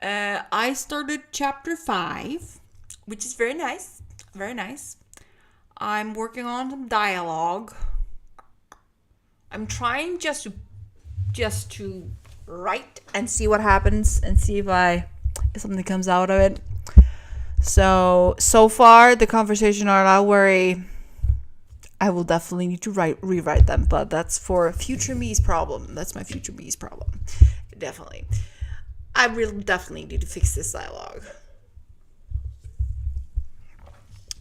I started chapter 5, which is very nice. Very nice. I'm working on some dialogue. I'm trying just to write and see what happens and see if something comes out of it. So far the conversation are not very. I will definitely need to rewrite them, but that's for future me's problem. That's my future me's problem. Definitely. I really definitely need to fix this dialogue.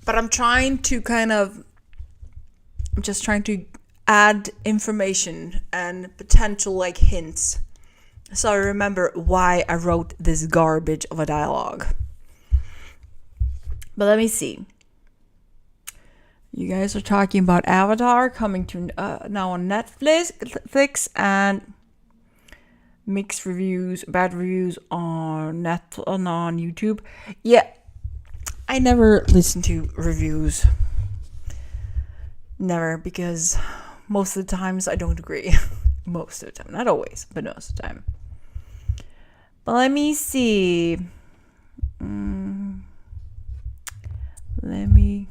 But I'm just trying to add information and potential like hints. So I remember why I wrote this garbage of a dialogue. But let me see. You guys are talking about Avatar coming to now on Netflix, and mixed reviews, bad reviews on YouTube. Yeah, I never listen to reviews. Never, because most of the times I don't agree. Most of the time, not always, but most of the time. But let me see. Let me.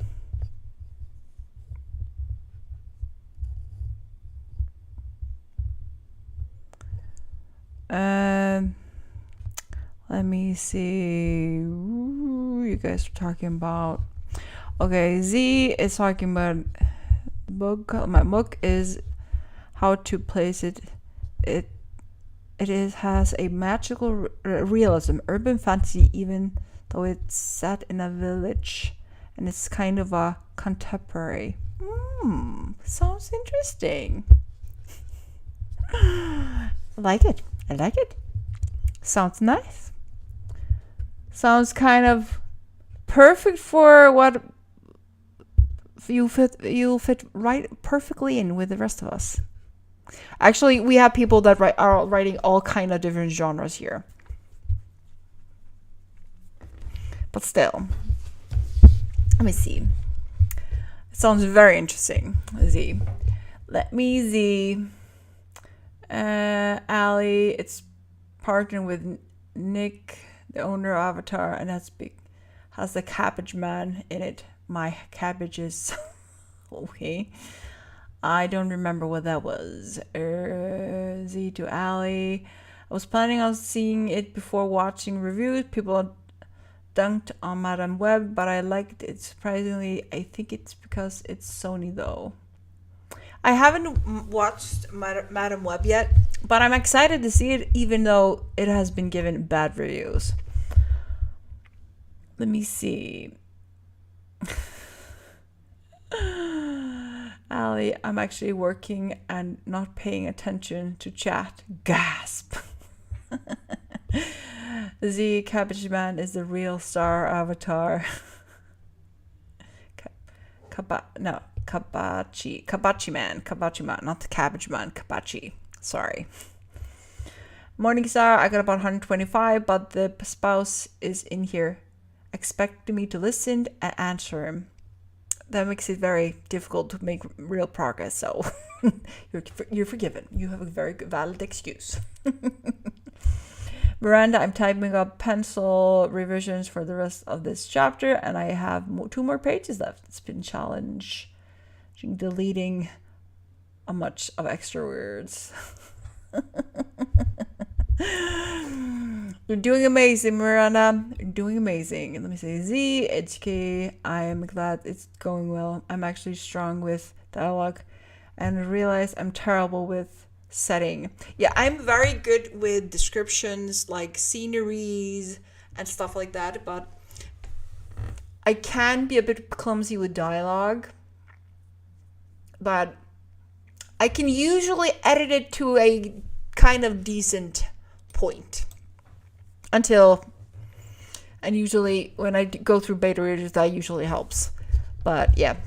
Let me see. Ooh, you guys are talking about. Okay, Z is talking about the book. My book is how to place it. It has a magical realism, urban fantasy, even though it's set in a village, and it's kind of a contemporary. Sounds interesting. I like it. Sounds nice. Sounds kind of perfect for what you'll fit right perfectly in with the rest of us. Actually, we have people that are writing all kind of different genres here. But still, let me see. It sounds very interesting. Z. Let me Z. Ali, it's partnered with Nick, the owner of Avatar, and has the cabbage man in it. My cabbages. Okay. I don't remember what that was. Z to Ali. I was planning on seeing it before watching reviews. People dunked on Madame Web, but I liked it surprisingly. I think it's because it's Sony though. I haven't watched Madame Web yet, but I'm excited to see it even though it has been given bad reviews. Let me see. Ali, I'm actually working and not paying attention to chat. Gasp. Z, Cabbage Man is the real star Avatar. Kabachi Man, not the Cabbage Man, Kabachi. Sorry. Morningstar, I got about 125, but the spouse is in here expecting me to listen and answer him. That makes it very difficult to make real progress, so you're forgiven. You have a very valid excuse. Miranda, I'm typing up pencil revisions for the rest of this chapter, and I have 2 more pages left. It's been challenge deleting a much of extra words. You're doing amazing, Miranda. You're doing amazing. Let me say Z, HK. I am glad it's going well. I'm actually strong with dialogue and realize I'm terrible with setting. Yeah, I'm very good with descriptions like sceneries and stuff like that, but I can be a bit clumsy with dialogue. But I can usually edit it to a kind of decent point. And usually when I go through beta readers, that usually helps. But yeah,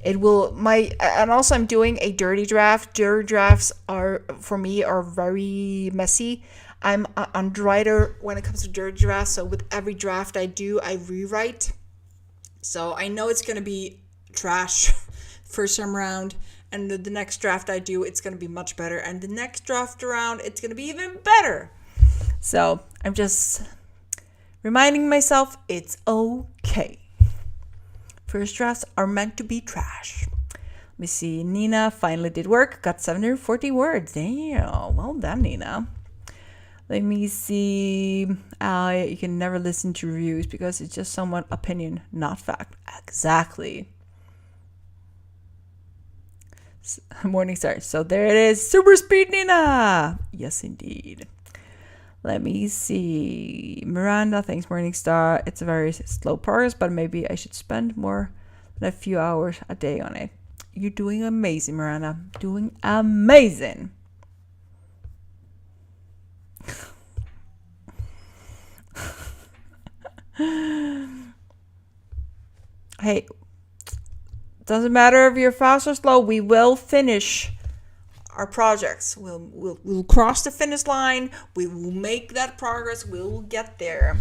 it will, and also I'm doing a dirty draft. Dirty drafts for me are very messy. I'm an underwriter when it comes to dirty drafts. So with every draft I do, I rewrite. So I know it's going to be trash first time round. and the next draft I do, it's going to be much better, and the next draft around, it's going to be even better. So I'm just reminding myself it's okay. First drafts are meant to be trash. Let me see. Nina finally did work. Got 740 words. Damn. Well done, Nina. Let me see. You can never listen to reviews because it's just somewhat opinion, not fact. Exactly. Morningstar. So there it is. Super speed, Nina. Yes, indeed. Let me see. Miranda, thanks, Morningstar. It's a very slow progress, but maybe I should spend more than a few hours a day on it. You're doing amazing, Miranda. Doing amazing. Hey, doesn't matter if you're fast or slow. We will finish our projects. We'll cross the finish line. We will make that progress. We'll get there.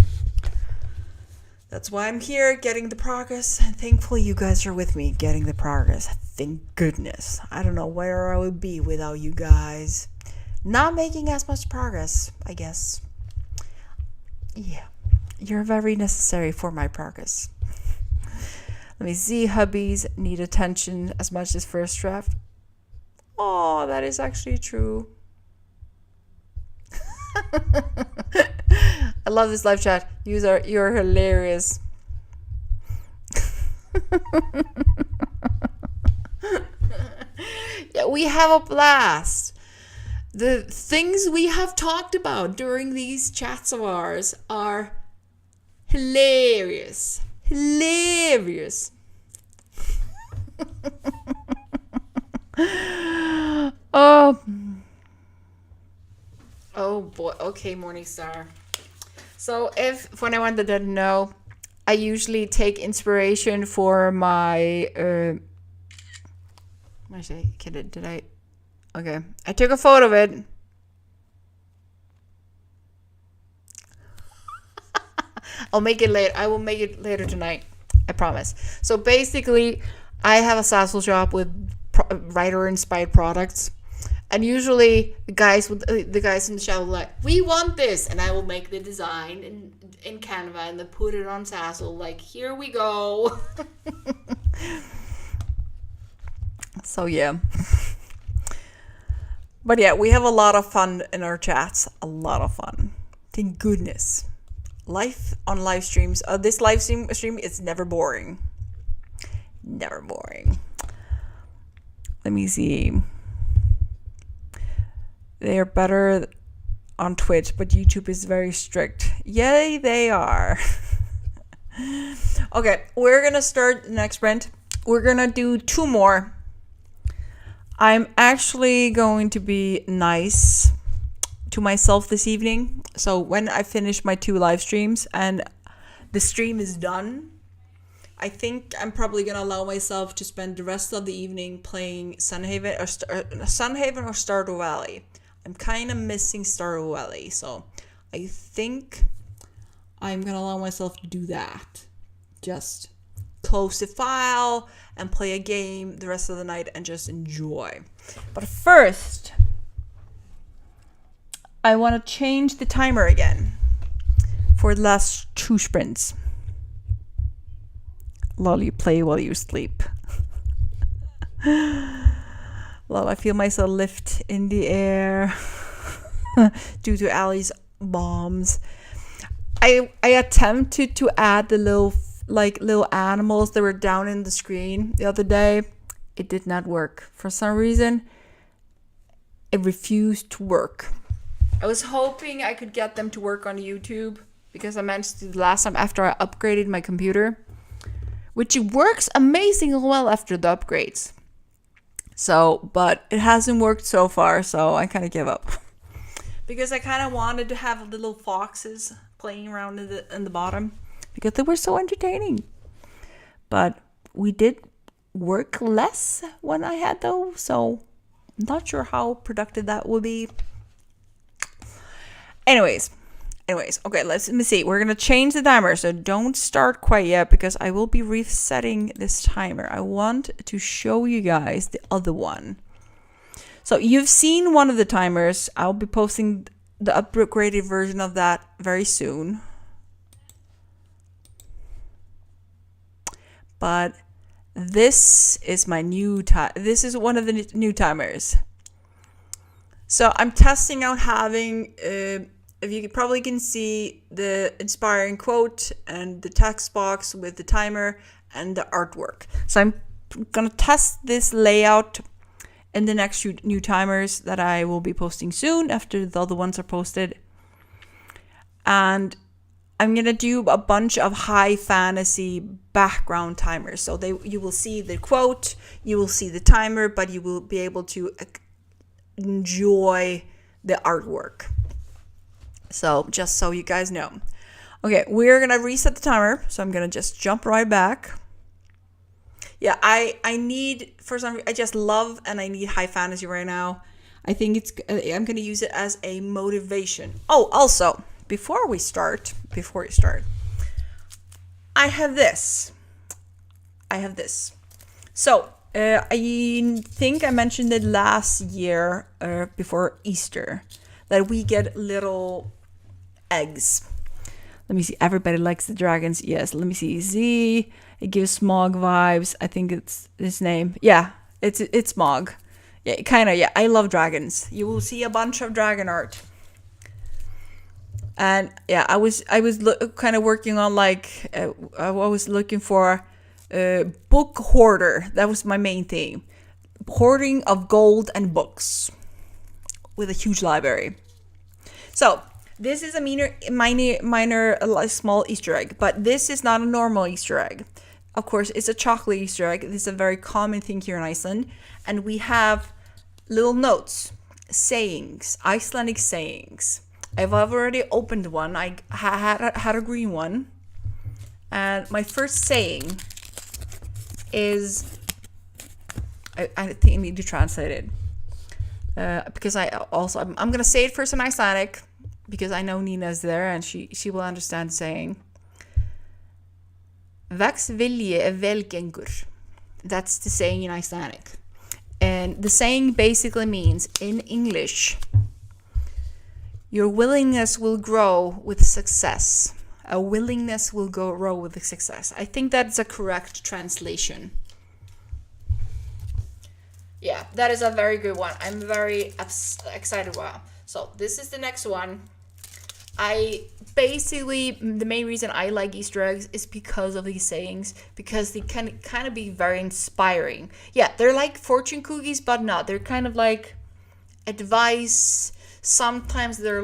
That's why I'm here, getting the progress. And thankfully, you guys are with me, getting the progress. Thank goodness. I don't know where I would be without you guys. Not making as much progress, I guess. Yeah, you're very necessary for my progress. Let me see. Hubbies need attention as much as first draft. Oh, that is actually true. I love this live chat. You're hilarious. Yeah, we have a blast. The things we have talked about during these chats of ours are hilarious. Hilarious. Oh boy. Okay, Morningstar. So if when I wanted to know, I usually take inspiration for my okay. I took a photo of it. I'll make it later. I will make it later tonight. I promise. So basically, I have a Sassel shop with writer-inspired products, and usually the guys in the shop will like, we want this, and I will make the design in Canva and then put it on Sassel. Like, here we go. So yeah. But yeah, we have a lot of fun in our chats. A lot of fun. Thank goodness. Life on live streams. This live stream is never boring. Never boring. Let me see. They are better on Twitch, but YouTube is very strict. Yay, they are. Okay, we're gonna start the next sprint. We're gonna do 2 more. I'm actually going to be nice to myself this evening. So when I finish my 2 live streams and the stream is done, I think I'm probably going to allow myself to spend the rest of the evening playing Sunhaven or Stardew Valley. I'm kind of missing Stardew Valley, so I think I'm going to allow myself to do that. Just close the file and play a game the rest of the night and just enjoy. But first, I want to change the timer again for the last 2 sprints. Lol, you play while you sleep. Lol, I feel myself lift in the air due to Allie's bombs. I attempted to add the little animals that were down in the screen the other day. It did not work. For some reason, it refused to work. I was hoping I could get them to work on YouTube because I managed to do the last time after I upgraded my computer, which works amazingly well after the upgrades. So, but it hasn't worked so far, so I kind of give up. Because I kind of wanted to have little foxes playing around in the bottom because they were so entertaining. But we did work less when I had those, so I'm not sure how productive that would be. Anyways, Anyways, okay, let me see. We're going to change the timer, so don't start quite yet because I will be resetting this timer. I want to show you guys the other one. So you've seen one of the timers. I'll be posting the upgraded version of that very soon. But this is my new time. This is one of the new timers. So I'm testing out having... if you probably can see the inspiring quote and the text box with the timer and the artwork. So I'm going to test this layout in the next new timers that I will be posting soon after the other ones are posted. And I'm going to do a bunch of high fantasy background timers. So you will see the quote, you will see the timer, but you will be able to enjoy the artwork. So just so you guys know. Okay, we're going to reset the timer. So I'm going to just jump right back. Yeah, I need, for some, I just love and I need high fantasy right now. I think I'm going to use it as a motivation. Oh, also, before you start, I have this. So, I think I mentioned it last year, before Easter, that we get little eggs. Let me see. Everybody likes the dragons. Yes. Let me see. Z. It gives Smog vibes. I think it's his name. Yeah. It's Smog. Yeah. Kind of. Yeah. I love dragons. You will see a bunch of dragon art. And yeah, I was kind of working on like I was looking for book hoarder. That was my main thing. Hoarding of gold and books with a huge library. So this is a minor, small Easter egg, but this is not a normal Easter egg. Of course, it's a chocolate Easter egg. This is a very common thing here in Iceland. And we have little notes, sayings, Icelandic sayings. I've already opened one. I had a green one. And my first saying is, I think I need to translate it. Because I'm going to say it first in Icelandic. Because I know Nina's there and she will understand saying Vex vilji vel gengur. That's the saying in Icelandic. And the saying basically means, in English, your willingness will grow with success. A willingness will grow with success. I think that's a correct translation. Yeah, that is a very good one. I'm very excited about. So this is the next one. The main reason I like Easter eggs is because of these sayings, because they can kind of be very inspiring. Yeah, they're like fortune cookies, but not. They're kind of like advice. Sometimes they're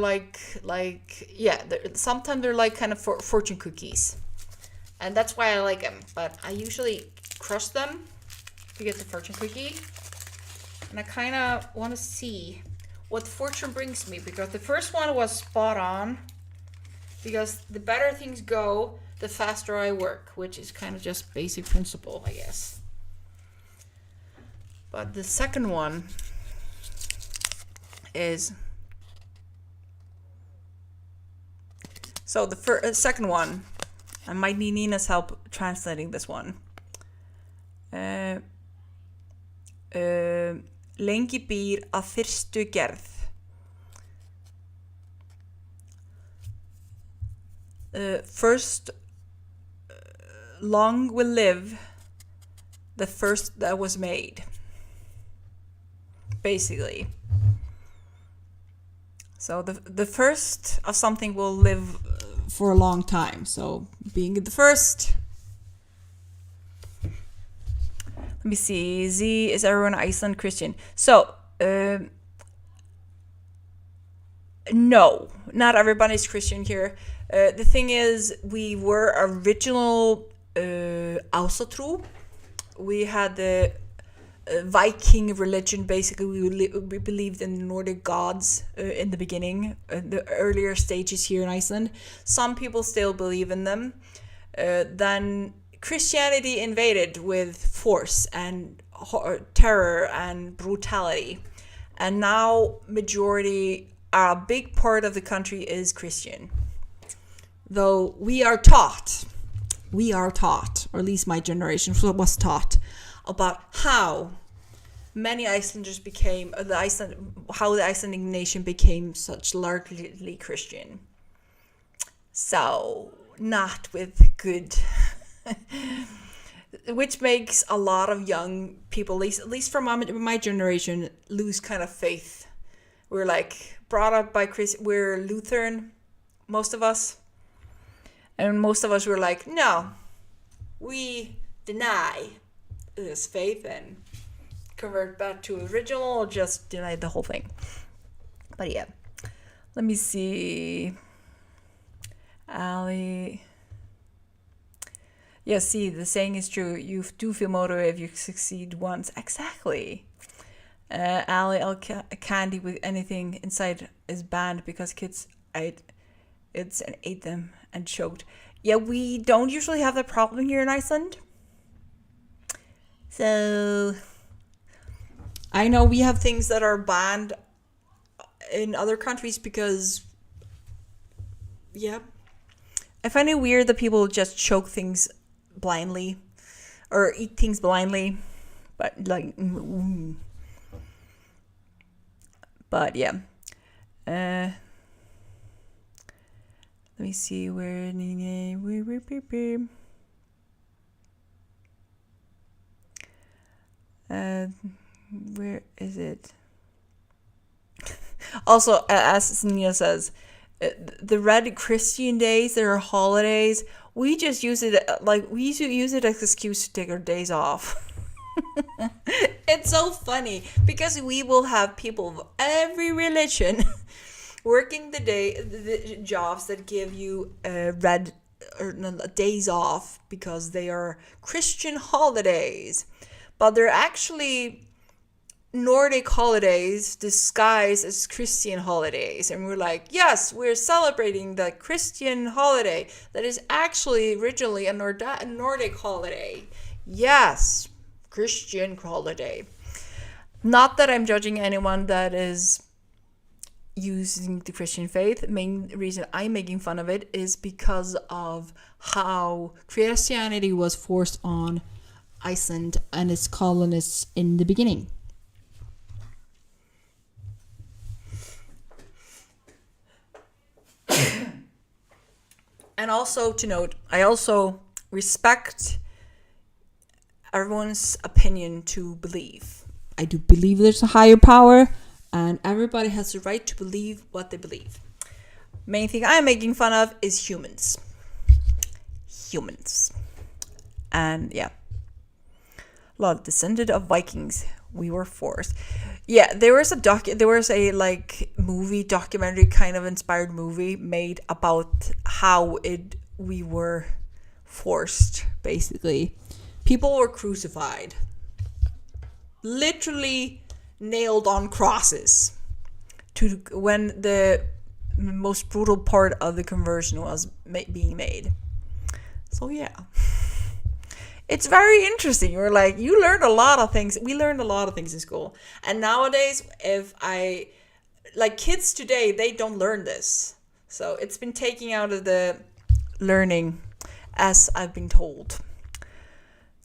sometimes they're like kind of fortune cookies. And that's why I like them. But I usually crush them to get the fortune cookie. And I kind of want to see what fortune brings me, because the first one was spot on, because the better things go, the faster I work, which is kind of just basic principle, I guess. But the second one is, so the second one, I might need Nina's help translating this one. Lengi býr að fyrstu gerð. First, long will live the first that was made. Basically. So the first of something will live for a long time. So being the first. Let me see. Z, is everyone Iceland Christian? So, no, not everybody's Christian here. The thing is, we were original Ásatrú. We had the Viking religion. Basically, we believed in the Nordic gods in the beginning, the earlier stages here in Iceland. Some people still believe in them. Then Christianity invaded with force and terror and brutality. And now a big part of the country is Christian. though we are taught, or at least my generation was taught, about how many Icelanders became, how the Icelandic nation became such largely Christian. So, not with good, which makes a lot of young people, at least from my generation, lose kind of faith. We're like brought up by we're Lutheran, most of us. And most of us were like, no, we deny this faith and convert back to original, or just deny the whole thing. But yeah, let me see. Ali. Yeah, see, the saying is true. You do feel motivated if you succeed once. Exactly. Ali, candy with anything inside is banned because kids ate them and choked. Yeah, we don't usually have that problem here in Iceland. So I know we have things that are banned in other countries because, yeah. I find it weird that people just choke things blindly or eat things blindly. But like, but yeah. Let me see where where is it? Also, as Nina says, the red Christian days, there are holidays. We just use it use it as an excuse to take our days off. It's so funny because we will have people of every religion working the jobs that give you days off because they are Christian holidays, but they're actually Nordic holidays disguised as Christian holidays. And we're like, yes, we're celebrating the Christian holiday that is actually originally a Nordic holiday. Yes, Christian holiday. Not that I'm judging anyone that is using the Christian faith. The main reason I'm making fun of it is because of how Christianity was forced on Iceland and its colonists in the beginning. And also to note, I also respect everyone's opinion to believe. I do believe there's a higher power, and everybody has the right to believe what they believe. Main thing I'm making fun of is humans. And yeah. A lot of descended of Vikings. We were forced. Yeah, there was a like movie, documentary kind of inspired movie made about how we were forced, basically. People were crucified. Literally nailed on crosses to when the most brutal part of the conversion was being made. So yeah. It's very interesting. You're like, you learned a lot of things. We learned a lot of things in school. And nowadays, kids today, they don't learn this. So it's been taken out of the learning, as I've been told.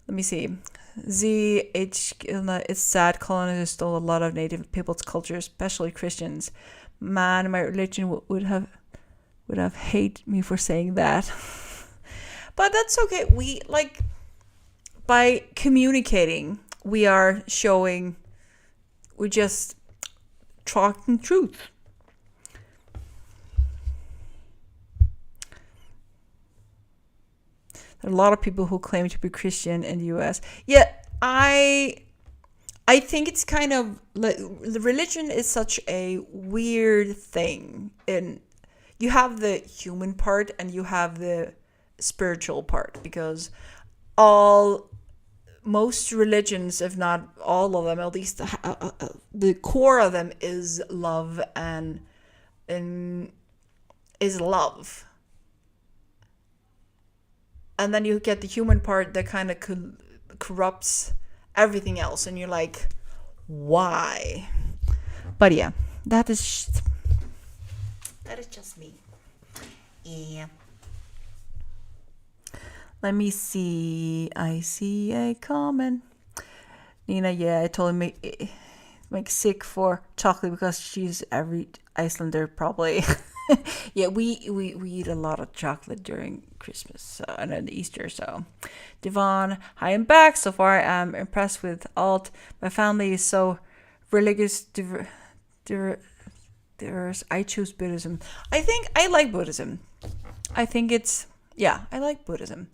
Let me see. It's sad colonizers stole a lot of native people's culture, especially Christians. Man, my religion would have hated me for saying that. But that's okay. By communicating, we're just talking truth. There are a lot of people who claim to be Christian in the US. Yeah, I think it's kind of like the religion is such a weird thing. And you have the human part and you have the spiritual part, because most religions, if not all of them, at least the core of them is love and is love. And then you get the human part that kind of corrupts everything else, and you're like, why? But yeah, that is just me. Yeah. Let me see. I see a comment. Nina, yeah, I told him make sick for chocolate because she's every Icelander probably. Yeah, we eat a lot of chocolate during Christmas and then Easter. So, Devon, hi, I'm back. So far, I'm impressed with alt. My family is so religious, diverse. I choose Buddhism. I think I like Buddhism. I think it's yeah, I like Buddhism.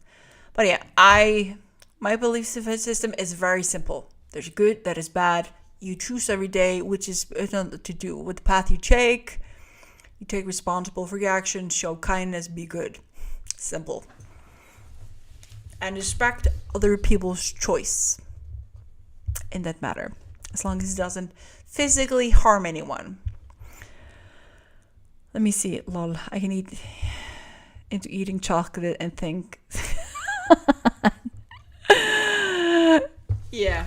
But yeah, I my belief system is very simple. There's good, that is bad. You choose every day which is to do with the path you take. You take responsible for your actions, show kindness, be good. Simple. And respect other people's choice in that matter. As long as it doesn't physically harm anyone. Let me see. Lol. I can eat into eating chocolate and think. Yeah.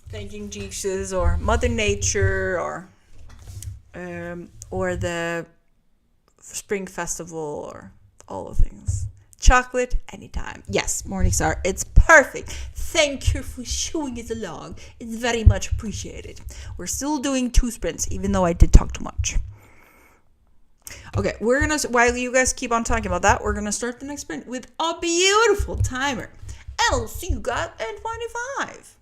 Thanking Jesus or Mother Nature or the Spring Festival or all the things. Chocolate anytime. Yes, Morningstar, it's perfect. Thank you for showing it along. It's very much appreciated. We're still doing 2 sprints, even though I did talk too much. Okay, we're gonna while you guys keep on talking about that, we're gonna start the next sprint with a beautiful timer. And I'll see you guys at 25.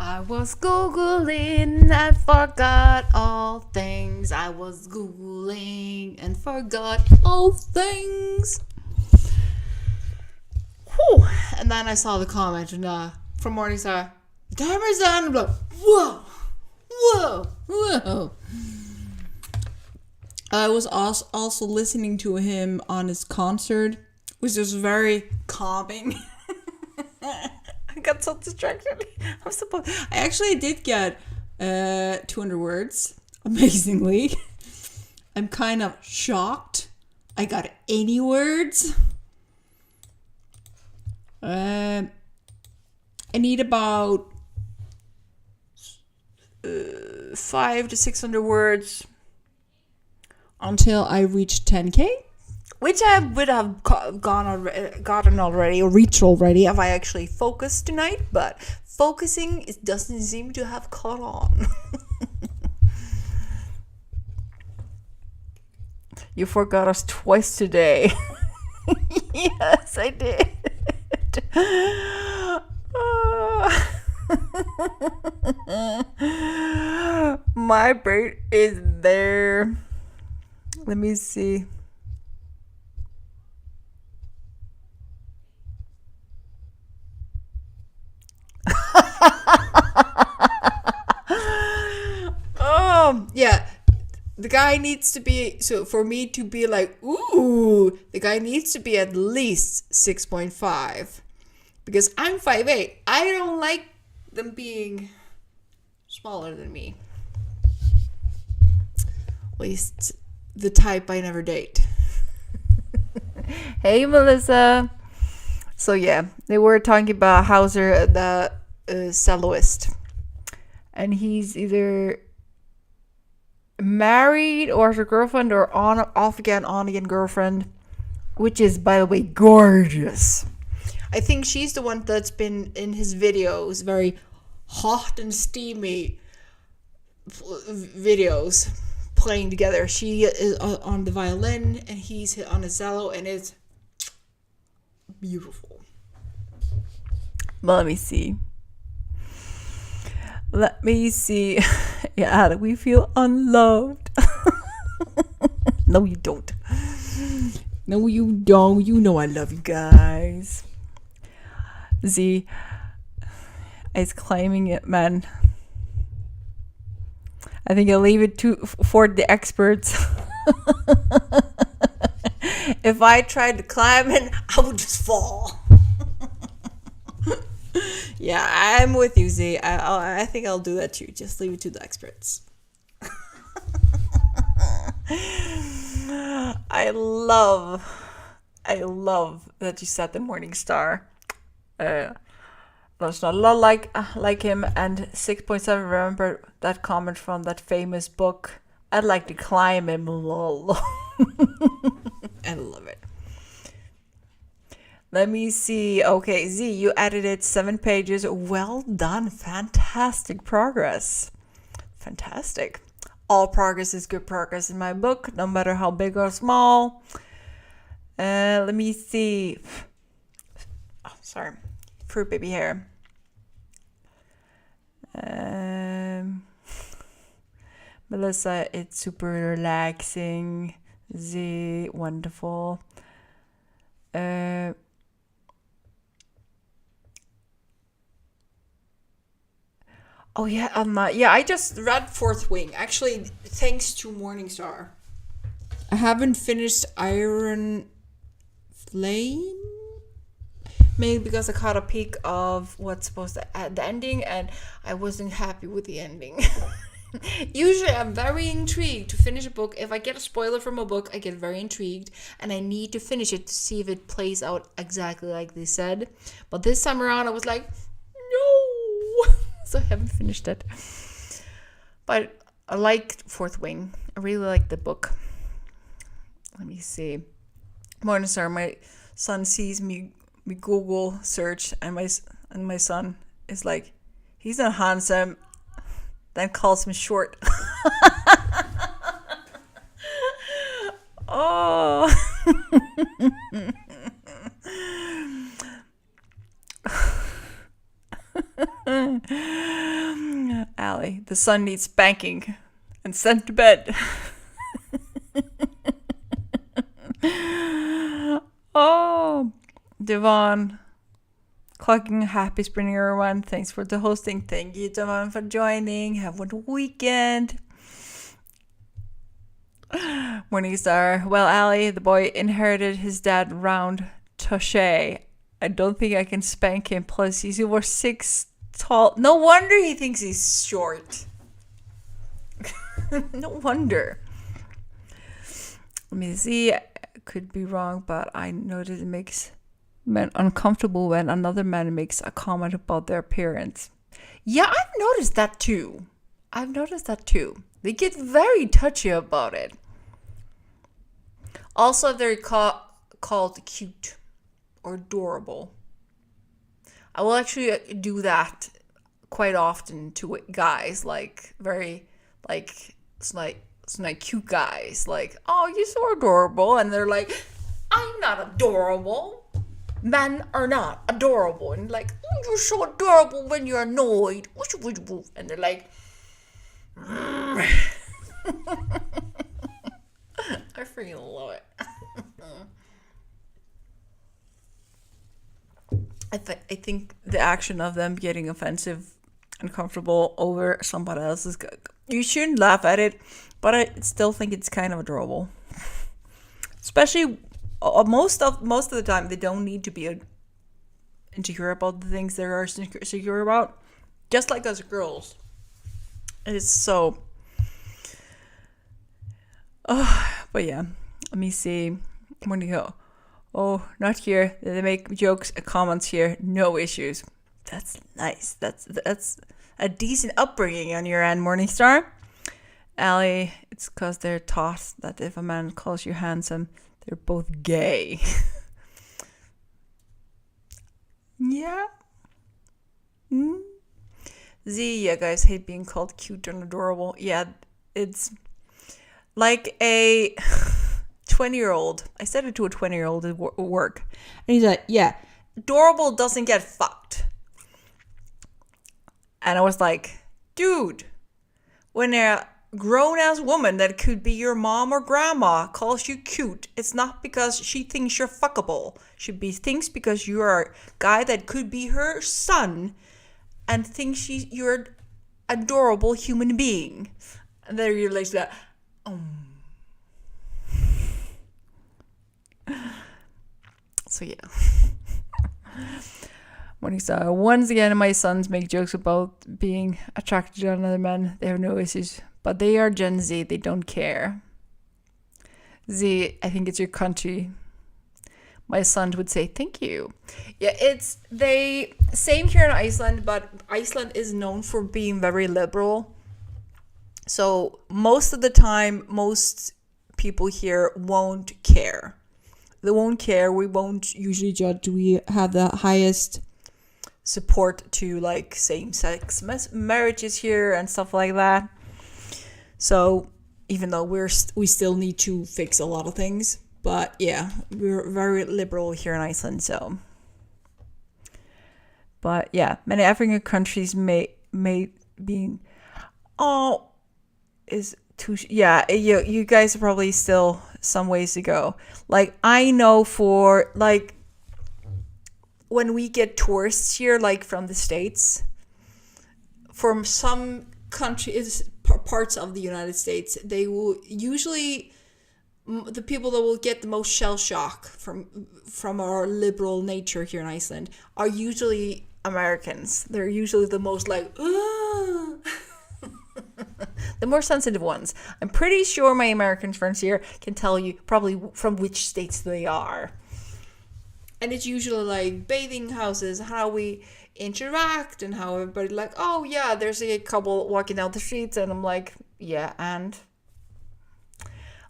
I was Googling and forgot all things. I was Googling and forgot all things. Whew. And then I saw the comment from Morningstar, the timer's on. I'm like, whoa, whoa, whoa. I was also listening to him on his concert, which was very calming. I got so distracted. I actually did get 200 words, amazingly. I'm kind of shocked I got any words. I need about 500 to 600 words until I reach 10K, which I would have gotten already or reached already if I actually focused tonight, but focusing doesn't seem to have caught on. You forgot us twice today. Yes, I did. My brain is there. Let me see. Yeah. The guy needs to be, so for me to be like, ooh, the guy needs to be at least 6.5. Because I'm 5'8". I don't like them being smaller than me. At least the type I never date. Hey, Melissa. So yeah, they were talking about Hauser, the soloist. And he's either married or has a girlfriend or off again, on again girlfriend. Which is, by the way, gorgeous. I think she's the one that's been in his videos, very hot and steamy videos playing together. She is on the violin and he's on the cello, and it's beautiful. Well, let me see. Yeah, how do we feel unloved? No, you don't. No, you don't. You know I love you guys. Z is claiming it, man. I think I'll leave it for the experts. If I tried to climb it, I would just fall. Yeah, I'm with you, Z. I think I'll do that too. Just leave it to the experts. I love that you said the Morning Star. There's not a lot like him. And 6.7, remember that comment from that famous book? I'd like to climb him. Lol. I love it. Let me see. Okay, Z, you edited 7 pages. Well done. Fantastic progress. Fantastic. All progress is good progress in my book, no matter how big or small. Let me see. Oh, sorry. Fruit baby hair. Melissa, it's super relaxing. Z, wonderful. Oh yeah, I just read Fourth Wing. Actually, thanks to Morningstar. I haven't finished Iron Flame. Maybe because I caught a peek of what's supposed to the ending, and I wasn't happy with the ending. Usually, I'm very intrigued to finish a book. If I get a spoiler from a book, I get very intrigued, and I need to finish it to see if it plays out exactly like they said. But this time around, I was like, no. So I haven't finished it. But I liked Fourth Wing. I really liked the book. Let me see. Morningstar, my son sees me Google search, and my son is like, he's not handsome. Then calls him short. Oh. Allie, the son needs spanking and sent to bed. Oh, Devon. Clocking happy spring, everyone. Thanks for the hosting. Thank you, Devon, for joining. Have a good weekend. Morningstar. Well, Allie, the boy inherited his dad round touche. I don't think I can spank him. Plus, he's over 6 tall. No wonder he thinks he's short. No wonder. Let me see. I could be wrong, but I noticed it makes men uncomfortable when another man makes a comment about their appearance. Yeah, I've noticed that too. They get very touchy about it. Also, they're called cute or adorable. I will actually do that quite often to guys, like very, like, it's like cute guys, like, oh, you're so adorable, and they're like, I'm not adorable. Men are not adorable, and like, oh, you're so adorable when you're annoyed, and they're like, I freaking love it. I think the action of them getting offensive and comfortable over somebody else is good. You shouldn't laugh at it, but I still think it's kind of adorable. Especially most of the time, they don't need to be insecure about the things they are secure about. Just like us girls, it's so. Oh, but yeah, let me see. When you go, oh, not here. They make jokes and comments here. No issues. That's nice. That's a decent upbringing on your end, Morningstar. Allie, it's because they're taught that if a man calls you handsome, they're both gay. Yeah. Z, yeah, guys hate being called cute and adorable. Yeah, it's like a 20-year-old. I said it to a 20-year-old at work. And he's like, yeah, adorable doesn't get fucked. And I was like, dude, when a grown-ass woman that could be your mom or grandma calls you cute, it's not because she thinks you're fuckable. She thinks because you're a guy that could be her son and thinks you're an adorable human being. And then you're like that. So yeah. When he saw once again, my sons make jokes about being attracted to another man. They have no issues, but they are Gen Z. They don't care. Z, I think it's your country. My son would say thank you. Yeah, it's same here in Iceland, but Iceland is known for being very liberal. So most of the time, most people here won't care. They won't care. We won't usually judge. We have the highest support to like same-sex marriages here and stuff like that. So even though we still need to fix a lot of things, but yeah, we're very liberal here in Iceland. So, but yeah, many African countries may be is too you guys are probably still some ways to go. Like I know for like when we get tourists here, like from the States, from some countries, parts of the United States, they will usually, the people that will get the most shell shock from our liberal nature here in Iceland are usually Americans. They're usually the most like, the more sensitive ones. I'm pretty sure my American friends here can tell you probably from which states they are. And it's usually like bathing houses, how we interact and how everybody like, oh yeah, there's a couple walking down the streets and I'm like, yeah, and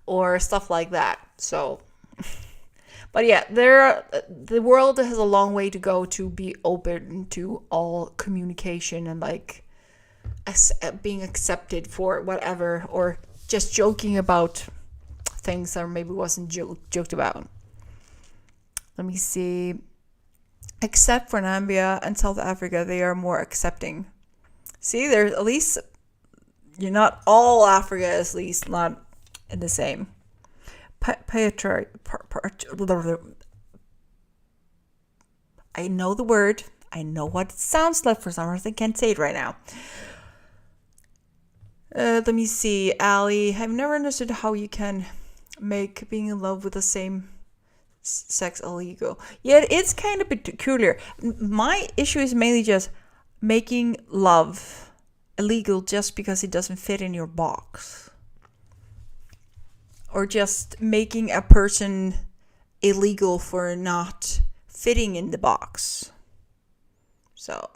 or stuff like that. So, but yeah, the world has a long way to go to be open to all communication and like being accepted for whatever, or just joking about things that maybe wasn't joked about. Let me see. Except for Namibia and South Africa, they are more accepting. See, there's at least you're not all Africa is at least not in the same. I know the word. I know what it sounds like. For some reason, I can't say it right now. Let me see, Ali. I've never understood how you can make being in love with the same sex illegal. Yeah, it's kind of peculiar. My issue is mainly just making love illegal just because it doesn't fit in your box. Or just making a person illegal for not fitting in the box. So,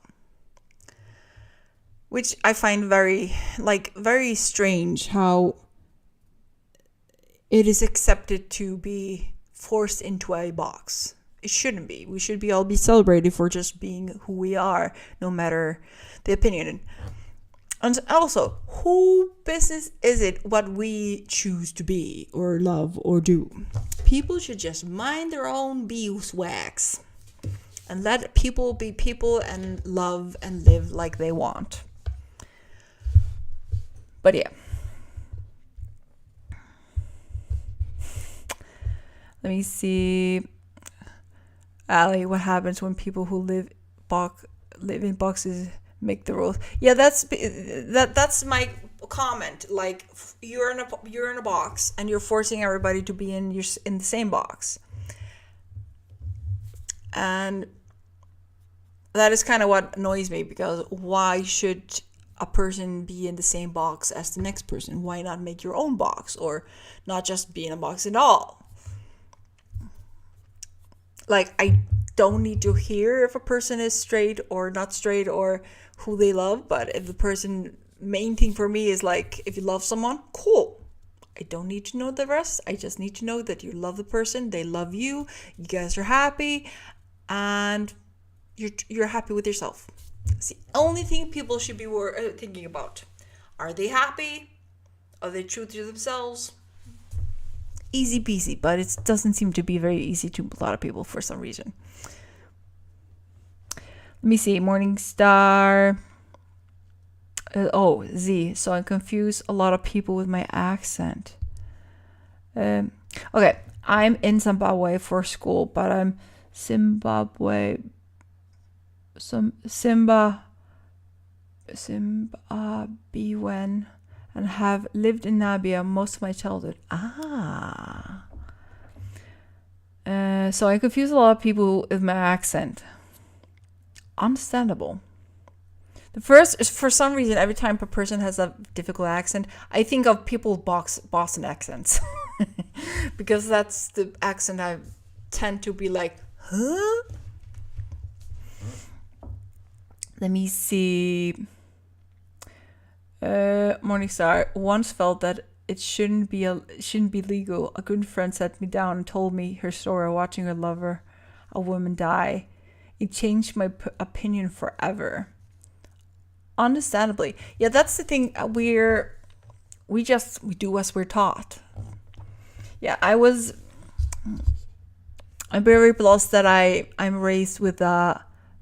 which I find very strange how it is accepted to be forced into a box. It shouldn't be. We should all be celebrated for just being who we are, no matter the opinion. And also, who business is it what we choose to be or love or do? People should just mind their own beeswax and let people be people and love and live like they want. But yeah. Let me see. Ali, what happens when people who live in boxes make the rules? Yeah, that's my comment. Like, you're in a box and you're forcing everybody to be in the same box. And that is kind of what annoys me, because why should a person be in the same box as the next person? Why not make your own box, or not just be in a box at all? Like, I don't need to hear if a person is straight or not straight or who they love, but if the person, main thing for me is like, if you love someone, cool. I don't need to know the rest. I just need to know that you love the person, they love you, you guys are happy, and you're happy with yourself. It's the only thing people should be thinking about. Are they happy? Are they true to themselves? Easy peasy, but it doesn't seem to be very easy to a lot of people for some reason. Let me see. Morningstar. Z. So I confuse a lot of people with my accent. Okay. I'm in Zimbabwe for school, but I'm Zimbabwean and have lived in Namibia most of my childhood. So I confuse a lot of people with my accent. Understandable. The first is, for some reason, every time a person has a difficult accent, I think of people with Boston accents. Because that's the accent I tend to be like, huh? Let me see. Morningstar once felt that it shouldn't be legal. A good friend sat me down and told me her story of watching her lover, a woman, die. It changed my opinion forever. Understandably, yeah, that's the thing. We do as we're taught. Yeah, I'm very blessed that I'm raised with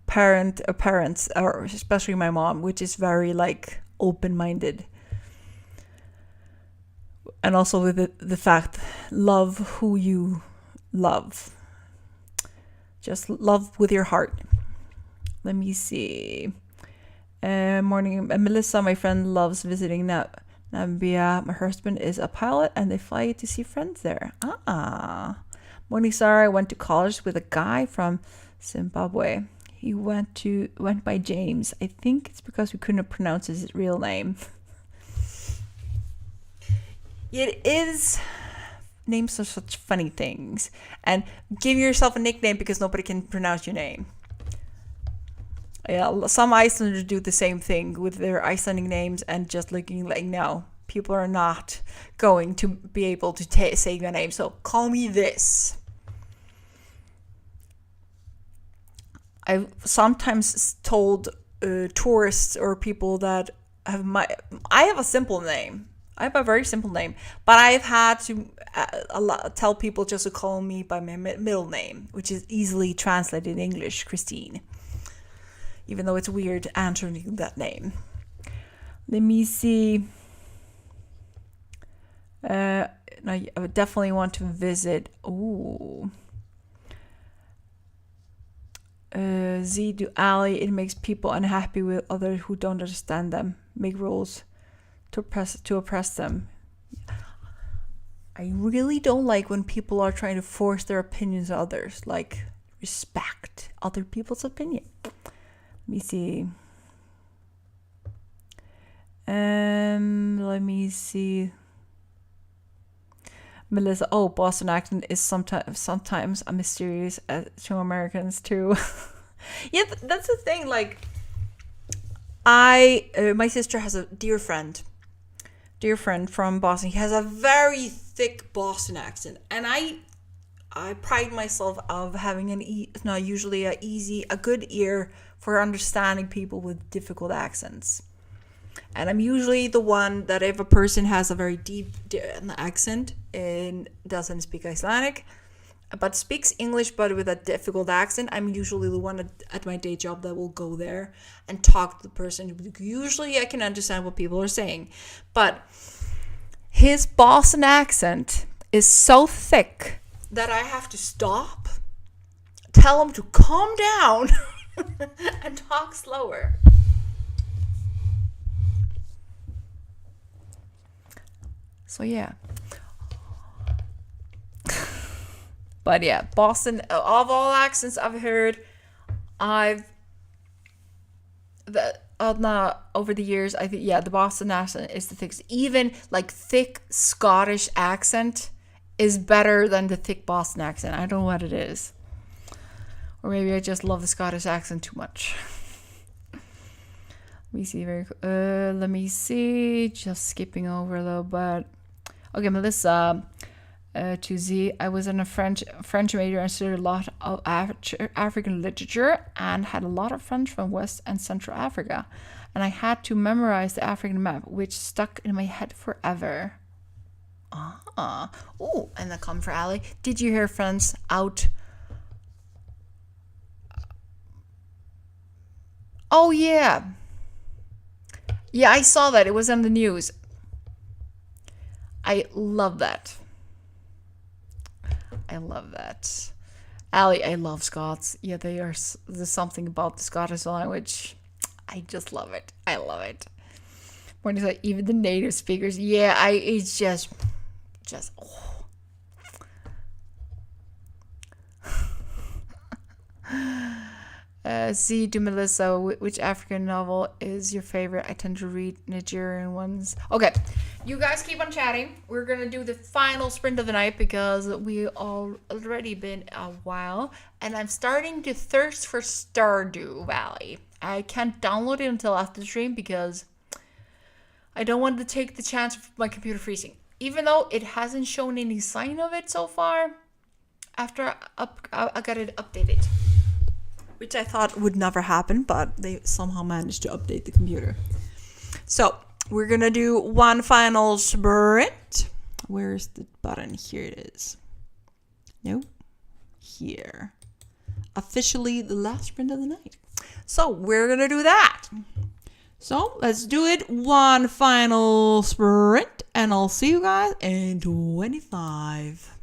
parents, or especially my mom, which is very like open-minded, and also with the fact, love who you love, just love with your heart. Let me see. Morning, Melissa, my friend, loves visiting Namibia. My husband is a pilot and they fly to see friends there. Morning, Sarah. I went to college with a guy from Zimbabwe. He went by James. I think it's because we couldn't pronounce his real name. It is. Names are such funny things. And give yourself a nickname because nobody can pronounce your name. Yeah, some Icelanders do the same thing with their Icelandic names and just looking like, no, people are not going to be able to say your name. So call me this. I've sometimes told tourists or people that I have a simple name. I have a very simple name, but I've had to tell people just to call me by my middle name, which is easily translated in English, Christine. Even though it's weird answering that name. Let me see. I would definitely want to visit. Ooh. Z to Ali. It makes people unhappy with others who don't understand them. Make rules to oppress them. I really don't like when people are trying to force their opinions on others. Like, respect other people's opinion. Let me see. Let me see. Melissa, Boston accent is sometimes a mysterious to Americans too. Yeah, that's the thing. Like, my sister has a dear friend from Boston. He has a very thick Boston accent, and I pride myself of having usually a good ear for understanding people with difficult accents. And I'm usually the one that if a person has a very deep accent and doesn't speak Icelandic, but speaks English but with a difficult accent, I'm usually the one at my day job that will go there and talk to the person. Usually I can understand what people are saying. But his Boston accent is so thick that I have to stop, tell him to calm down, and talk slower. So yeah. But yeah, Boston, of all accents I've heard, over the years, I think, the Boston accent is the thickest. Even like thick Scottish accent is better than the thick Boston accent. I don't know what it is. Or maybe I just love the Scottish accent too much. Let me see. Let me see. Just skipping over a little bit. Okay, Melissa. To Z, I was in a French major and studied a lot of African literature and had a lot of friends from West and Central Africa. And I had to memorize the African map, which stuck in my head forever. Oh, and the comment for Ali. Did you hear friends out? Oh, yeah. Yeah, I saw that. It was on the news. I love that. I love that. Ali, I love Scots. Yeah, there's something about the Scottish language. I just love it. I love it. When it's like even the native speakers, it's just oh. See to Melissa, which African novel is your favorite? I tend to read Nigerian ones. Okay, you guys keep on chatting. We're gonna do the final sprint of the night because we already been a while, and I'm starting to thirst for Stardew Valley. I can't download it until after the stream because I don't want to take the chance of my computer freezing. Even though it hasn't shown any sign of it so far, after I got it updated. Which I thought would never happen, but they somehow managed to update the computer. So, we're going to do one final sprint. Where's the button? Here it is. No. Here. Officially the last sprint of the night. So, we're going to do that. So, let's do it. One final sprint, and I'll see you guys in 25.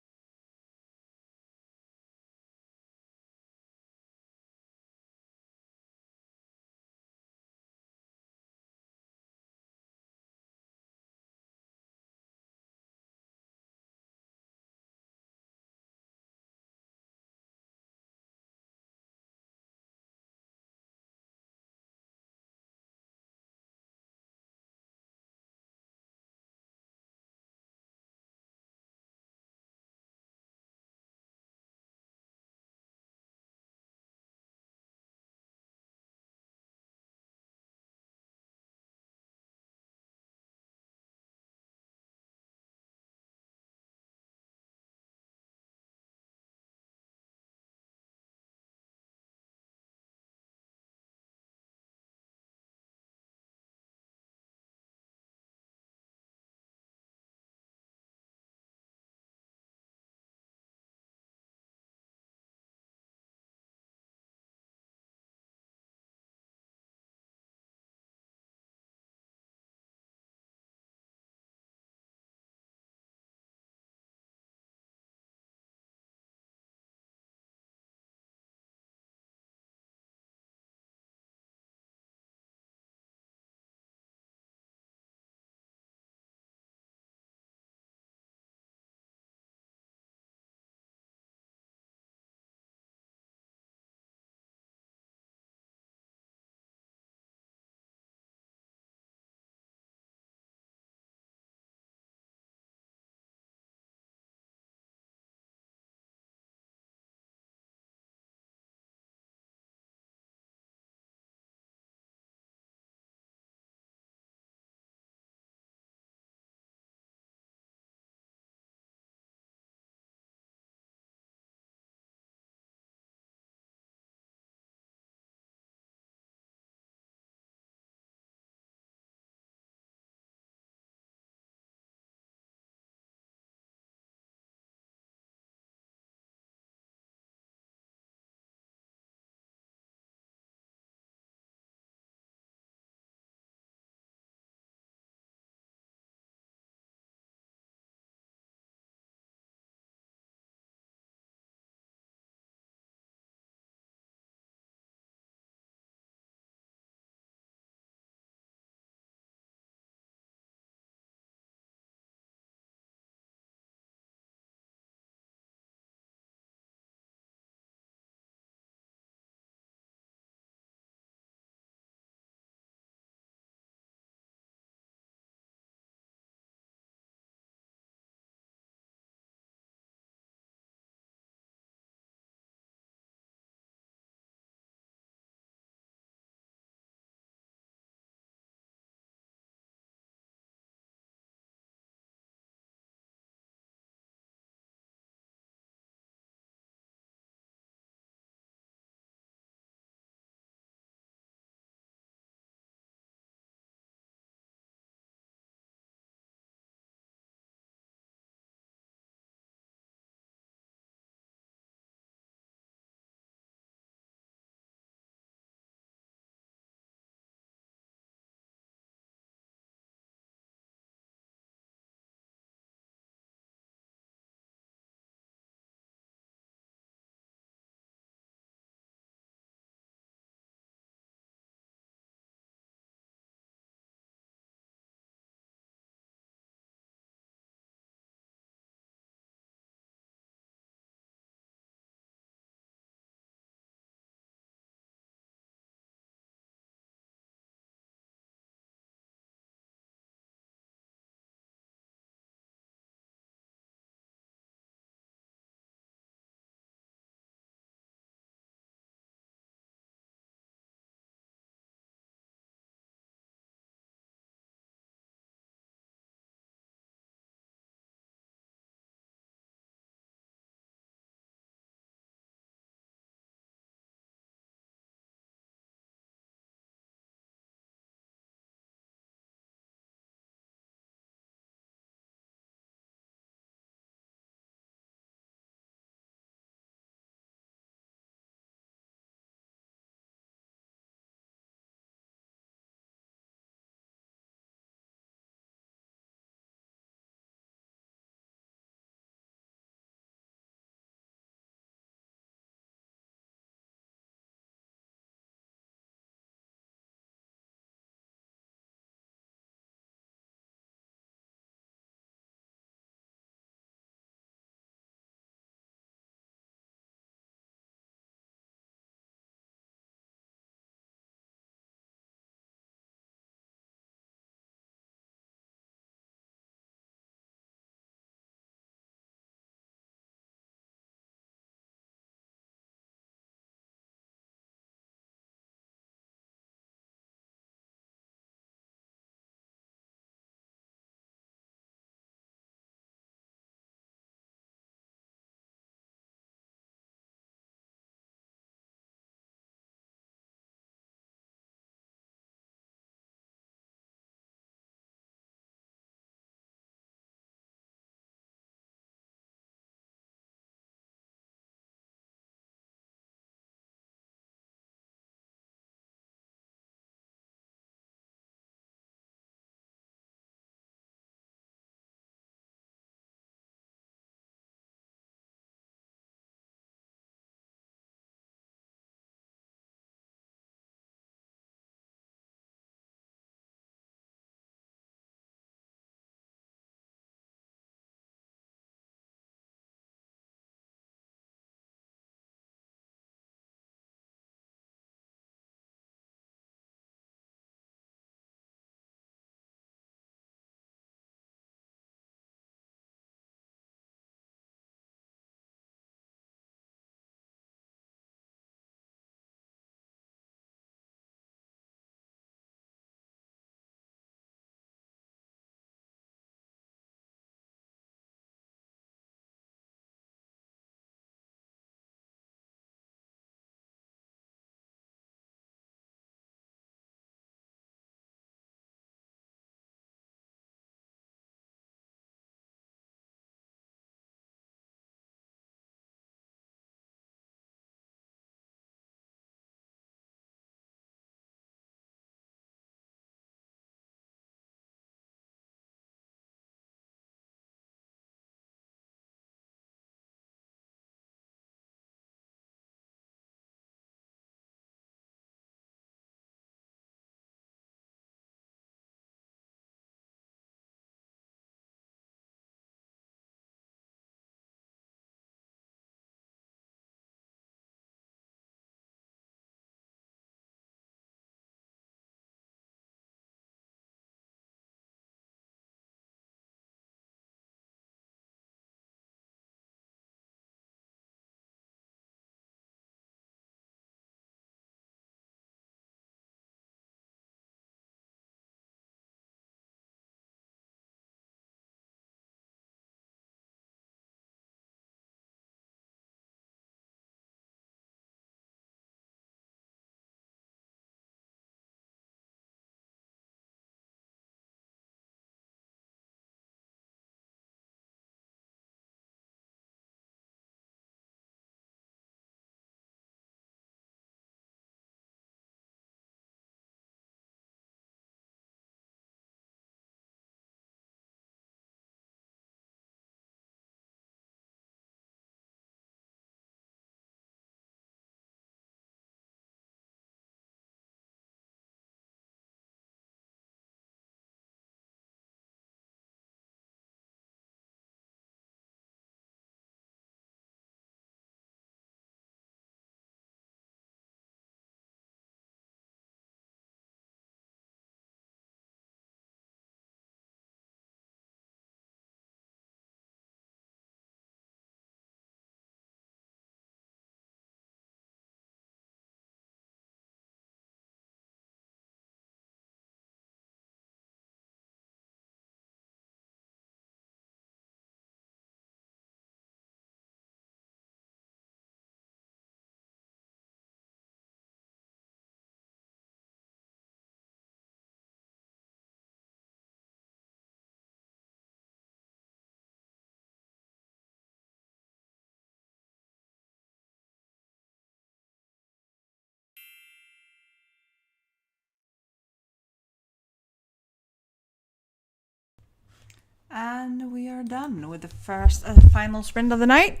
And we are done with the first final sprint of the night.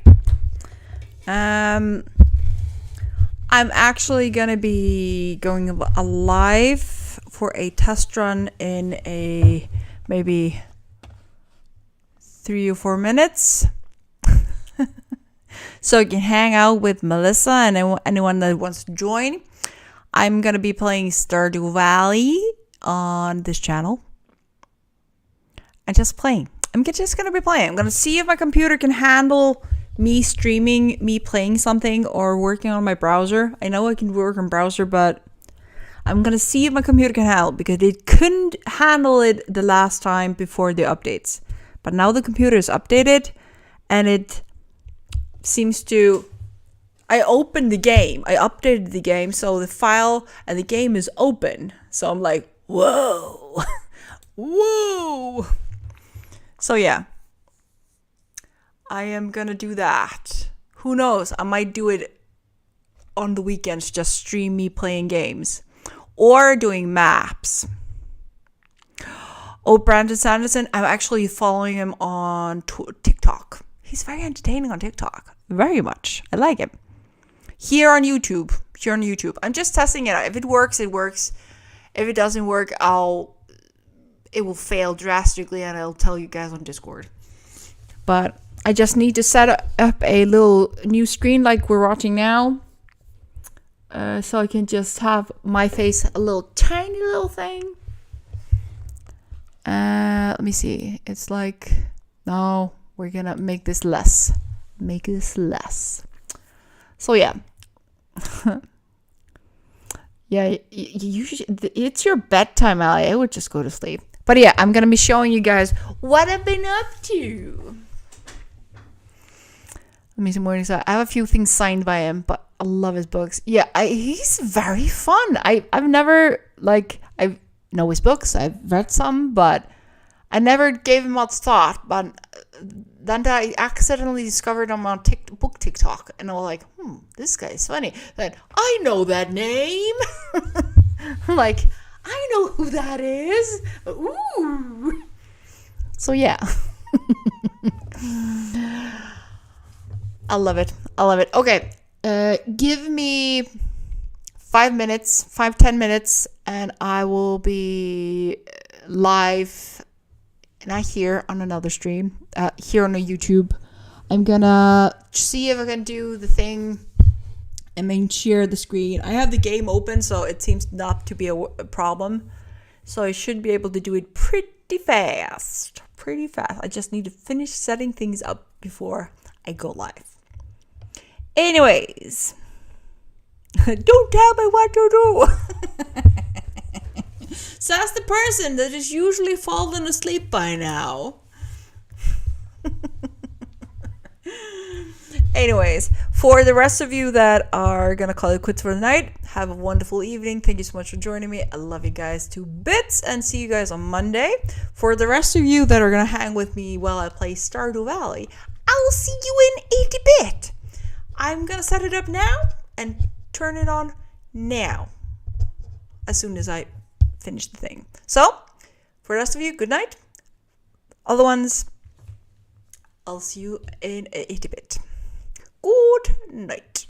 I'm actually going to be going live for a test run in a maybe 3 or 4 minutes. So you can hang out with Melissa and anyone that wants to join. I'm going to be playing Stardew Valley on this channel. And just playing. I'm just going to be playing. I'm going to see if my computer can handle me streaming, me playing something, or working on my browser. I know I can work on browser, but I'm going to see if my computer can handle it, because it couldn't handle it the last time before the updates. But now the computer is updated, and it seems to... I opened the game. I updated the game, so the file and the game is open. So I'm like, whoa. Whoa. So yeah, I am gonna do that. Who knows? I might do it on the weekends, just stream me playing games or doing maps. Oh, Brandon Sanderson, I'm actually following him on TikTok. He's very entertaining on TikTok. Very much. I like him. Here on YouTube. I'm just testing it out. If it works, it works. If it doesn't work, it will fail drastically, and I'll tell you guys on Discord. But I just need to set up a little new screen like we're watching now. So I can just have my face, a little tiny little thing. Let me see. It's like, no, we're gonna make this less. So yeah. Yeah, it's your bedtime, Ali. I would just go to sleep. But yeah, I'm going to be showing you guys what I've been up to. Let me see more. I have a few things signed by him, but I love his books. Yeah, he's very fun. I've never, I know his books. I've read some, but I never gave him much thought. But then I accidentally discovered him on book TikTok. And I was like, this guy is funny. Then I know that name. I'm like, I know who that is. Ooh. So yeah. I love it. Okay. Give me 10 minutes, and I will be live, not here on another stream, here on a YouTube. I'm gonna see if I can do the thing and then share the screen. I have the game open, so it seems not to be a problem. So I should be able to do it pretty fast. I just need to finish setting things up before I go live. Anyways, don't tell me what to do. Says the person that is usually fallen asleep by now. Anyways, for the rest of you that are going to call it quits for the night, have a wonderful evening. Thank you so much for joining me. I love you guys to bits, and see you guys on Monday. For the rest of you that are going to hang with me while I play Stardew Valley, I'll see you in 80-bit. I'm going to set it up now and turn it on now, as soon as I finish the thing. So, for the rest of you, good night. Other ones, I'll see you in 80-bit. Good night.